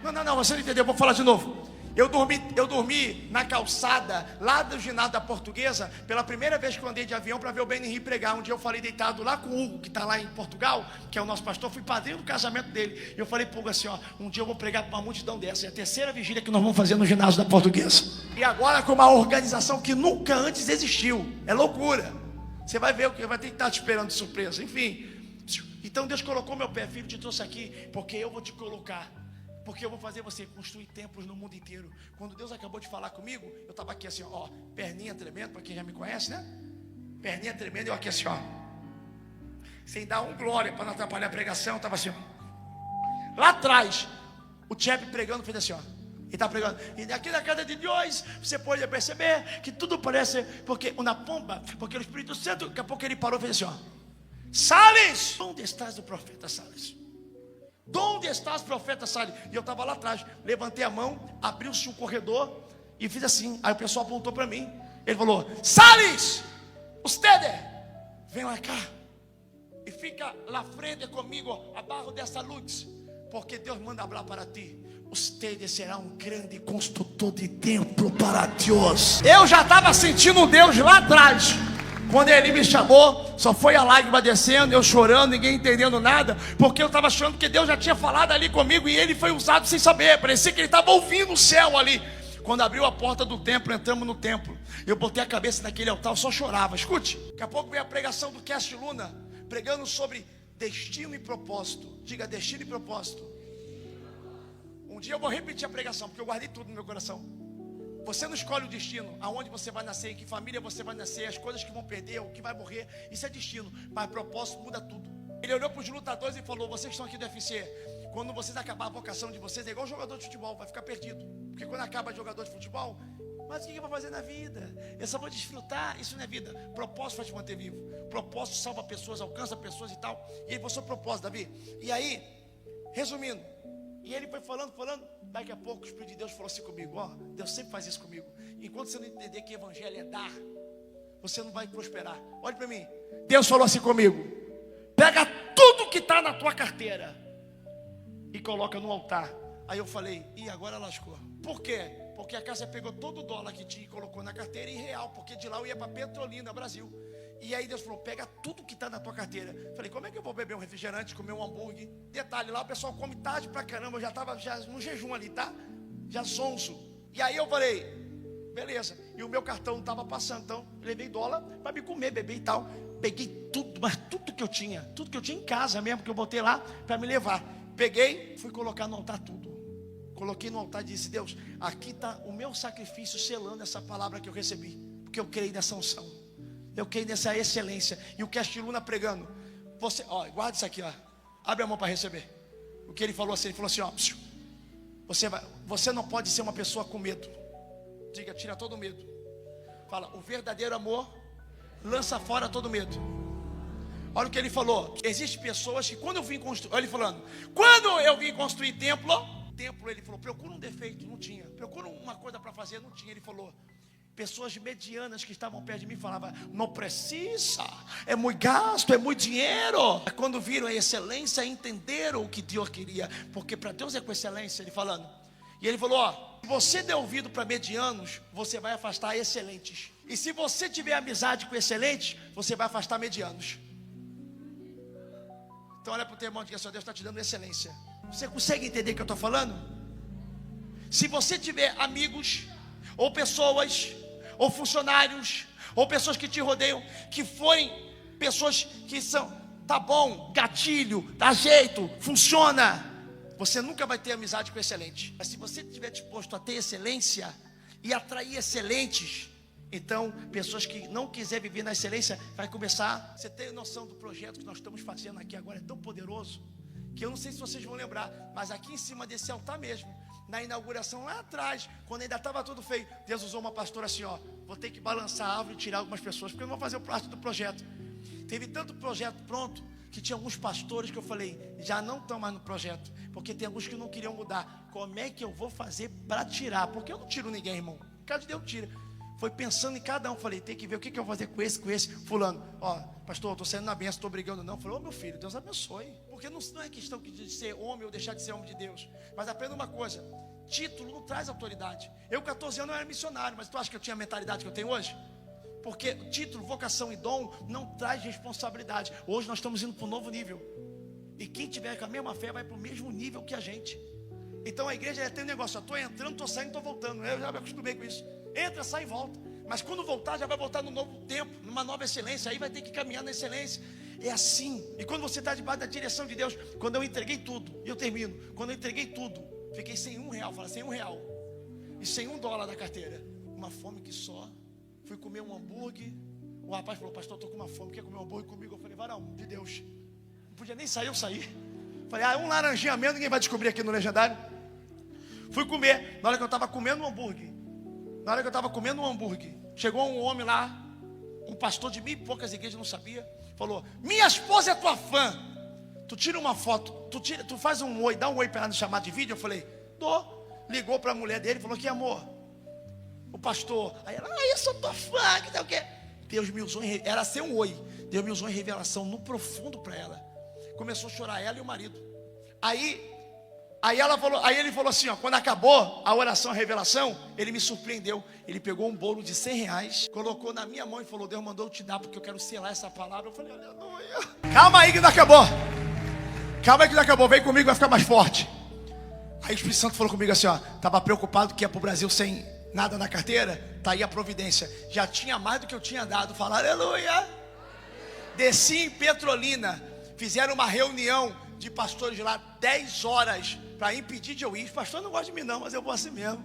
Não, você não entendeu, eu vou falar de novo. Eu dormi na calçada lá do ginásio da Portuguesa, pela primeira vez que eu andei de avião para ver o Benny pregar. Um dia eu falei deitado lá com o Hugo, que está lá em Portugal, que é o nosso pastor, fui padrinho do casamento dele. E eu falei para o Hugo assim, ó, um dia eu vou pregar para uma multidão dessa. É a terceira vigília que nós vamos fazer no ginásio da Portuguesa. E agora com uma organização que nunca antes existiu. É loucura. Você vai ver o que vai ter que estar te esperando de surpresa. Enfim, então Deus colocou meu pé, filho, te trouxe aqui, porque eu vou te colocar. Porque eu vou fazer você construir templos no mundo inteiro. Quando Deus acabou de falar comigo, eu estava aqui assim, ó, perninha tremendo, para quem já me conhece, né? Perninha tremendo, eu aqui assim, ó, sem dar glória para não atrapalhar a pregação, eu estava assim, ó. Lá atrás, o Chep pregando fez assim, ó. Ele está pregando, e aqui na casa de Deus, você pode perceber que tudo parece, porque na pomba, porque o Espírito Santo, daqui a pouco ele parou e fez assim, ó. Salles, onde estás o profeta Salles? Onde estás, profeta Salles? E eu estava lá atrás, levantei a mão, abriu-se um corredor e fiz assim. Aí o pessoal apontou para mim. Ele falou, Salles, usted, vem lá cá e fica lá frente comigo, abaixo dessa luz, porque Deus manda falar para ti. Usted será um grande construtor de templo para Deus. Eu já estava sentindo Deus lá atrás. Quando ele me chamou, só foi a lágrima descendo, eu chorando, ninguém entendendo nada, porque eu estava achando que Deus já tinha falado ali comigo e ele foi usado sem saber. Parecia que ele estava ouvindo o céu ali. Quando abriu a porta do templo, entramos no templo. Eu botei a cabeça naquele altar, eu só chorava. Escute, daqui a pouco veio a pregação do Cast Luna, pregando sobre destino e propósito. Diga, destino e propósito. Um dia eu vou repetir a pregação, porque eu guardei tudo no meu coração. Você não escolhe o destino, aonde você vai nascer, em que família você vai nascer, as coisas que vão perder, o que vai morrer. Isso é destino, mas propósito muda tudo. Ele olhou para os lutadores e falou, vocês que estão aqui do UFC, quando vocês acabar a vocação de vocês, é igual jogador de futebol, vai ficar perdido. Porque quando acaba jogador de futebol, mas o que eu vou fazer na vida? Eu só vou desfrutar, isso não é vida. Propósito vai te manter vivo. Propósito salva pessoas, alcança pessoas e tal. E ele falou seu propósito, Davi. E aí, resumindo, e ele foi falando, daqui a pouco o Espírito de Deus falou assim comigo, ó, Deus sempre faz isso comigo. Enquanto você não entender que evangelho é dar, você não vai prosperar. Olhe para mim, Deus falou assim comigo, pega tudo que está na tua carteira e coloca no altar. Aí eu falei, e agora lascou. Por quê? Porque a casa pegou todo o dólar que tinha e colocou na carteira em real, porque de lá eu ia para Petrolina, Brasil. E aí Deus falou, pega tudo que está na tua carteira. Falei, como é que eu vou beber um refrigerante, comer um hambúrguer? Detalhe, lá o pessoal come tarde pra caramba, eu já estava no jejum ali, tá? Já sonso. E aí eu falei, beleza. E o meu cartão estava passando, então levei dólar para me comer, beber e tal. Peguei tudo, mas tudo que eu tinha em casa mesmo, que eu botei lá para me levar. Peguei, fui colocar no altar tudo. Coloquei no altar e disse, Deus, aqui está o meu sacrifício selando essa palavra que eu recebi. Porque eu creio nessa unção. Eu creio nessa excelência. E o Cast Luna pregando. Você, ó, guarda isso aqui, ó. Abre a mão para receber. O que ele falou assim, ó. Você não pode ser uma pessoa com medo. Diga, tira todo o medo. Fala, o verdadeiro amor lança fora todo medo. Olha o que ele falou. Existem pessoas que quando eu vim construir, olha ele falando, quando eu vim construir templo, ele falou, procura um defeito, não tinha. Procura uma coisa para fazer, não tinha. Ele falou, pessoas medianas que estavam perto de mim falavam, não precisa, é muito gasto, é muito dinheiro. Quando viram a excelência, entenderam o que Deus queria, porque para Deus é com excelência, ele falando. E ele falou, ó, se você der ouvido para medianos, você vai afastar excelentes. E se você tiver amizade com excelentes, você vai afastar medianos. Então olha para o teu irmão e diga assim: Deus está te dando excelência. Você consegue entender o que eu estou falando? Se você tiver amigos, ou pessoas, ou funcionários, ou pessoas que te rodeiam, que forem pessoas que são, tá bom, gatilho, dá jeito, funciona, você nunca vai ter amizade com excelente. Mas se você estiver disposto a ter excelência e atrair excelentes, então pessoas que não quiserem viver na excelência vai começar. Você tem noção do projeto que nós estamos fazendo aqui agora? É tão poderoso que eu não sei se vocês vão lembrar, mas aqui em cima desse altar mesmo, na inauguração lá atrás, quando ainda estava tudo feio, Deus usou uma pastora assim, ó: vou ter que balançar a árvore e tirar algumas pessoas, porque eu não vou fazer parte do projeto. Teve tanto projeto pronto, que tinha alguns pastores que eu falei: já não estão mais no projeto, porque tem alguns que não queriam mudar. Como é que eu vou fazer para tirar? Porque eu não tiro ninguém, irmão. Cada Deus tira. Foi pensando em cada um, falei: tem que ver o que eu vou fazer com esse, fulano. Ó, pastor, eu estou saindo na bênção, estou brigando não. Falei: ô meu filho, Deus abençoe. Porque não é questão de ser homem ou deixar de ser homem de Deus. Mas aprenda uma coisa: título não traz autoridade. Eu 14 anos eu era missionário, mas tu acha que eu tinha a mentalidade que eu tenho hoje? Porque título, vocação e dom não traz responsabilidade. Hoje nós estamos indo para um novo nível. E quem tiver com a mesma fé vai para o mesmo nível que a gente. Então a igreja já tem um negócio: eu estou entrando, estou saindo, estou voltando. Eu já me acostumei com isso. Entra, sai e volta. Mas quando voltar, já vai voltar num novo tempo, numa nova excelência. Aí vai ter que caminhar na excelência. É assim. E quando você está debaixo da direção de Deus, quando eu entreguei tudo, e eu termino, quando eu entreguei tudo, fiquei sem R$1, fala, sem R$1 e sem $1 da carteira. Uma fome que só. Fui comer um hambúrguer. O rapaz falou: pastor, estou com uma fome, quer comer um hambúrguer comigo? Eu falei: varão de Deus, não podia nem sair, eu saí. Falei: um laranjinha mesmo, ninguém vai descobrir aqui no Legendário. Fui comer. Na hora que eu estava comendo um hambúrguer, chegou um homem lá, um pastor de 1000 e poucas igrejas, não sabia. Falou: minha esposa é tua fã. Tu tira uma foto, tu faz um oi, dá um oi para ela no chamado de vídeo. Eu falei: dou. Ligou para a mulher dele, falou: que amor, o pastor. Aí ela: eu sou tua fã, que tal o quê? Deus me usou era ser um oi. Deus me usou em revelação no profundo para ela. Começou a chorar ela e o marido. Aí ele falou assim, ó, quando acabou a oração, a revelação, ele me surpreendeu. Ele pegou um bolo de R$100, colocou na minha mão e falou: Deus mandou eu te dar, porque eu quero selar essa palavra. Eu falei: aleluia. Calma aí que não acabou. Vem comigo, vai ficar mais forte. Aí o Espírito Santo falou comigo assim, ó: estava preocupado que ia para o Brasil sem nada na carteira. Tá aí a providência. Já tinha mais do que eu tinha dado. Fala aleluia. Desci em Petrolina. Fizeram uma reunião de pastores de lá, 10 horas, para impedir de eu ir. Os pastores não gostam de mim não, mas eu vou assim mesmo.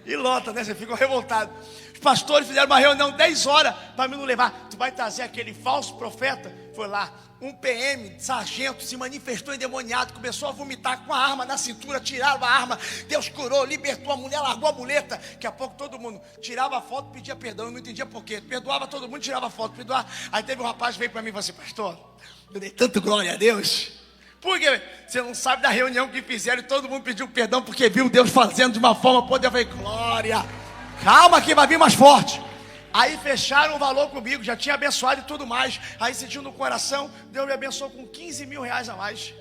E lota, né? Você fica revoltado. Os pastores fizeram uma reunião 10 horas para me não levar. Tu vai trazer aquele falso profeta? Foi lá, um PM, sargento, se manifestou endemoniado, começou a vomitar com a arma na cintura, tiraram a arma, Deus curou, libertou a mulher, largou a muleta. Daqui a pouco todo mundo tirava a foto, pedia perdão, eu não entendia por quê. Perdoava todo mundo, tirava a foto, perdoava. Aí teve um rapaz que veio para mim e falou assim: pastor, eu dei tanto glória a Deus. Por quê? Você não sabe da reunião que fizeram e todo mundo pediu perdão porque viu Deus fazendo de uma forma poderosa. Eu falei: glória, calma que vai vir mais forte. Aí fecharam o valor comigo, já tinha abençoado e tudo mais. Aí sentiu no coração, Deus me abençoou com R$15 mil a mais.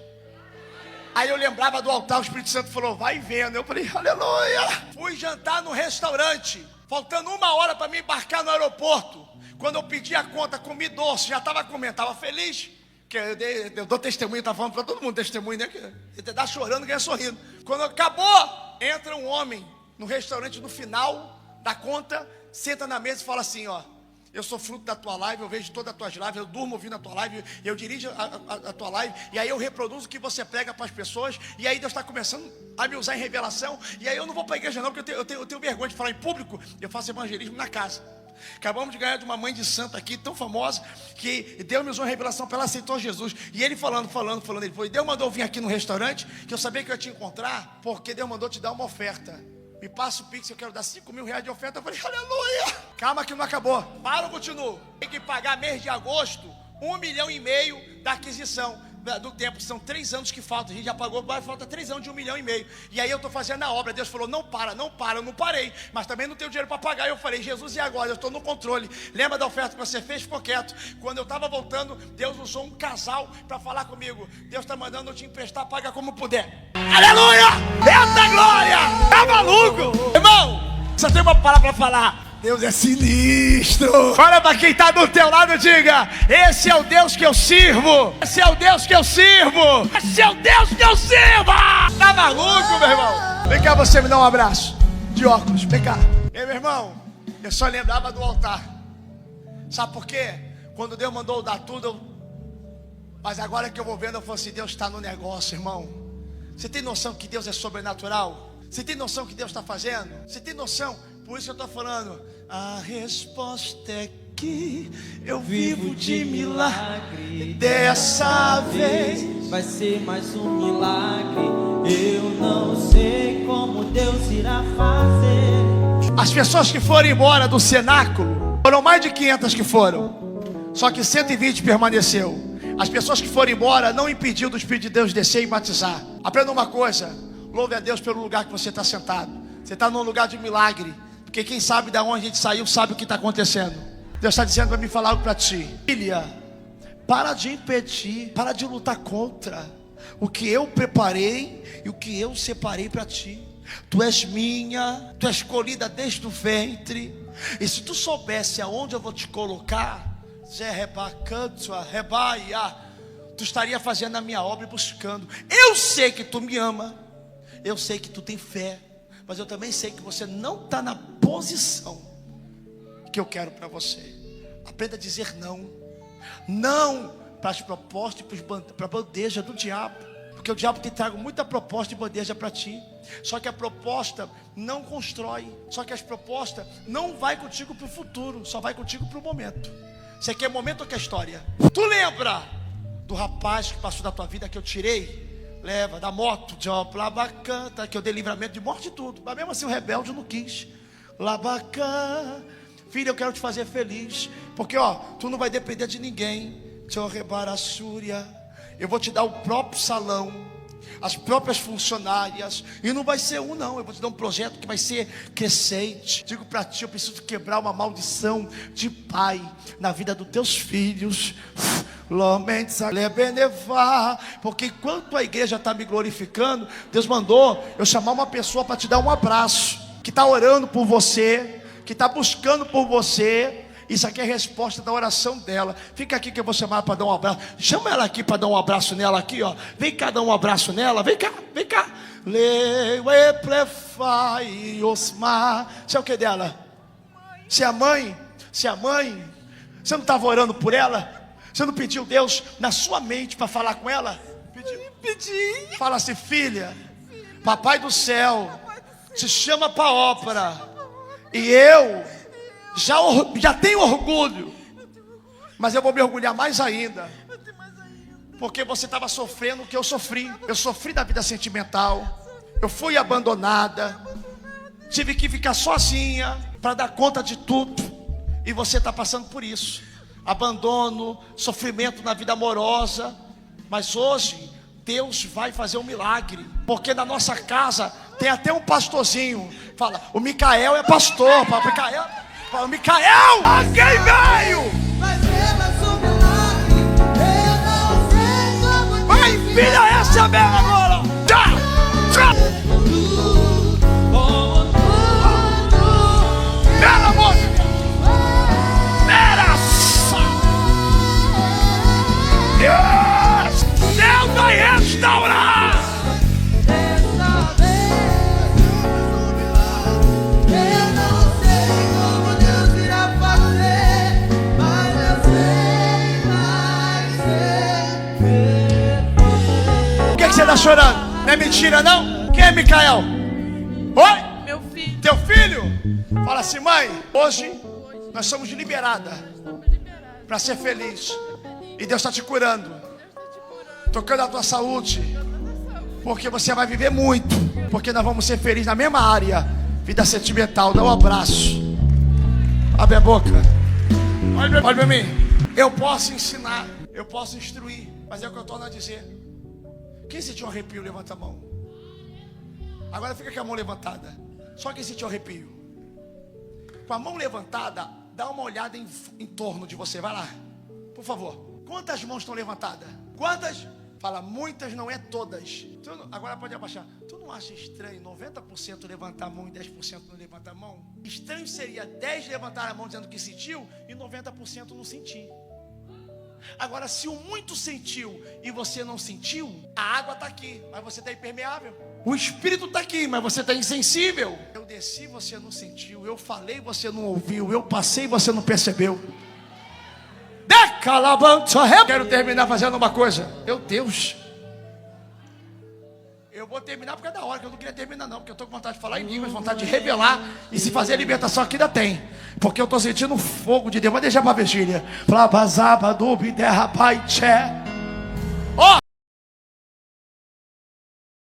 Aí eu lembrava do altar, o Espírito Santo falou: vai vendo. Eu falei: aleluia. Fui jantar no restaurante, faltando 1 hora para me embarcar no aeroporto. Quando eu pedi a conta, comi doce, já estava comendo, estava feliz. Que eu dou testemunho, está falando para todo mundo testemunho, né? Você está chorando, ganha sorrindo. Quando acabou, entra um homem no restaurante no final da conta, senta na mesa e fala assim: ó, eu sou fruto da tua live, eu vejo todas as tuas lives, eu durmo ouvindo a tua live, eu dirijo a tua live, e aí eu reproduzo o que você prega para as pessoas, e aí Deus está começando a me usar em revelação, e aí eu não vou para a igreja não, porque eu tenho vergonha de falar em público, eu faço evangelismo na casa. Acabamos de ganhar de uma mãe de santo aqui, tão famosa, que Deus me usou em revelação para ela, aceitou Jesus. E ele falando, ele falou: Deus mandou eu vir aqui no restaurante, que eu sabia que eu ia te encontrar, porque Deus mandou te dar uma oferta. Me passa o Pix, eu quero dar R$5 mil de oferta. Eu falei: aleluia. Calma que não acabou. Para, eu continuo. Tem que pagar mês de agosto, 1,5 milhão da aquisição do tempo. São 3 anos que faltam. A gente já pagou, falta 3 anos de 1,5 milhão. E aí eu estou fazendo a obra. Deus falou: não para, eu não parei, mas também não tenho dinheiro para pagar. Eu falei: Jesus, e agora? Eu estou no controle. Lembra da oferta que você fez? Ficou quieto. Quando eu estava voltando, Deus usou um casal para falar comigo: Deus está mandando eu te emprestar, paga como puder. Aleluia! Eita glória! Tá maluco? Irmão, só tem uma palavra para falar: Deus é sinistro. Olha para quem está do teu lado e diga: esse é o Deus que eu sirvo. Esse é o Deus que eu sirvo. Esse é o Deus que eu sirvo. Tá maluco, meu irmão? Vem cá, você me dá um abraço. De óculos, vem cá. Ei, meu irmão, eu só lembrava do altar. Sabe por quê? Quando Deus mandou eu dar tudo, mas agora que eu vou vendo, eu falo assim: Deus está no negócio, irmão. Você tem noção que Deus é sobrenatural? Você tem noção que Deus está fazendo? Você tem noção? Por isso que eu estou falando. A resposta é que eu vivo de milagre. Dessa vez vai ser mais um milagre. Eu não sei como Deus irá fazer. As pessoas que foram embora do cenáculo, foram mais de 500 que foram, só que 120 permaneceu. As pessoas que foram embora não impediu do Espírito de Deus descer e batizar. Aprenda uma coisa: louve a Deus pelo lugar que você está sentado. Você está num lugar de milagre, porque quem sabe de onde a gente saiu sabe o que está acontecendo. Deus está dizendo para mim falar algo para ti. Filha, para de impedir, para de lutar contra o que eu preparei e o que eu separei para ti. Tu és minha, tu és escolhida desde o ventre. E se tu soubesse aonde eu vou te colocar, tu estaria fazendo a minha obra e buscando. Eu sei que tu me ama, eu sei que tu tem fé, mas eu também sei que você não está na posição que eu quero para você. Aprenda a dizer não. Não para as propostas e para a bandeja do diabo, porque o diabo te traga muita proposta e bandeja para ti. Só que a proposta não constrói. Só que as propostas não vai contigo para o futuro, só vai contigo para o momento. Você quer momento ou quer história? Tu lembra do rapaz que passou da tua vida, que eu tirei? Leva, da moto, de Labacanta, que eu dei livramento de morte e tudo. Mas mesmo assim o rebelde não quis. Labacã, filho, eu quero te fazer feliz, porque tu não vai depender de ninguém. Eu vou te dar o próprio salão, as próprias funcionárias, e não vai ser não, eu vou te dar um projeto que vai ser crescente. Digo para ti, eu preciso quebrar uma maldição de pai na vida dos teus filhos, porque enquanto a igreja está me glorificando, Deus mandou eu chamar uma pessoa para te dar um abraço, que está orando por você, que está buscando por você. Isso aqui é a resposta da oração dela. Fica aqui que eu vou chamar ela para dar um abraço. Chama ela aqui para dar um abraço nela aqui, Vem cá dar um abraço nela. Vem cá, vem cá. Você é o que dela? Você é a mãe? Você é a mãe? Você não estava orando por ela? Você não pediu Deus na sua mente para falar com ela? Pedi. Fala assim: filha, papai do céu te chama para a ópera. E eu já tenho orgulho, mas eu vou me orgulhar mais ainda, porque você estava sofrendo o que eu sofri. Eu sofri da vida sentimental, eu fui abandonada, tive que ficar sozinha para dar conta de tudo. E você está passando por isso: abandono, sofrimento na vida amorosa. Mas hoje Deus vai fazer um milagre, porque na nossa casa tem até um pastorzinho. Fala, o Micael é pastor. Fala, Micael, quem veio? Vai ser mais um milagre. Eu não sei como Vai, filha, essa é a minha agora. Pera, amor. Pera. Deus vai restaurar. dessa vez. Eu não sei como Deus irá fazer, mas eu sei, Por que você está chorando? Não é mentira, não? Quem é Micael? Oi? Meu filho. Teu filho? Fala assim: mãe, hoje nós somos liberadas para ser feliz. E Deus está te curando, tocando a tua saúde, porque você vai viver muito, porque nós vamos ser felizes na mesma área. Vida sentimental. Dá um abraço. Abre a boca. Olha para mim. Eu posso ensinar, eu posso instruir, mas é o que eu torno a dizer. Quem sentiu um arrepio, levanta a mão. Agora fica com a mão levantada. Só quem sentiu arrepio. Com a mão levantada, dá uma olhada em torno de você. Vai lá, por favor. Quantas mãos estão levantadas? Quantas? Fala, muitas não é todas. Agora pode abaixar. Tu não acha estranho 90% levantar a mão e 10% não levantar a mão? Estranho seria 10 levantar a mão dizendo que sentiu e 90% não sentir. Agora, se o muito sentiu e você não sentiu, a água está aqui, mas você está impermeável. O Espírito está aqui, mas você está insensível. Eu desci, você não sentiu. Eu falei, você não ouviu. Eu passei, você não percebeu. Quero terminar fazendo uma coisa. Meu Deus. Eu vou terminar porque é da hora, que eu não queria terminar não, porque eu estou com vontade de falar em línguas, vontade de revelar, e se fazer a libertação aqui ainda tem, porque eu estou sentindo um fogo de Deus. Mas deixa para a vigília. Flabazaba, dubi, derrapai, tché.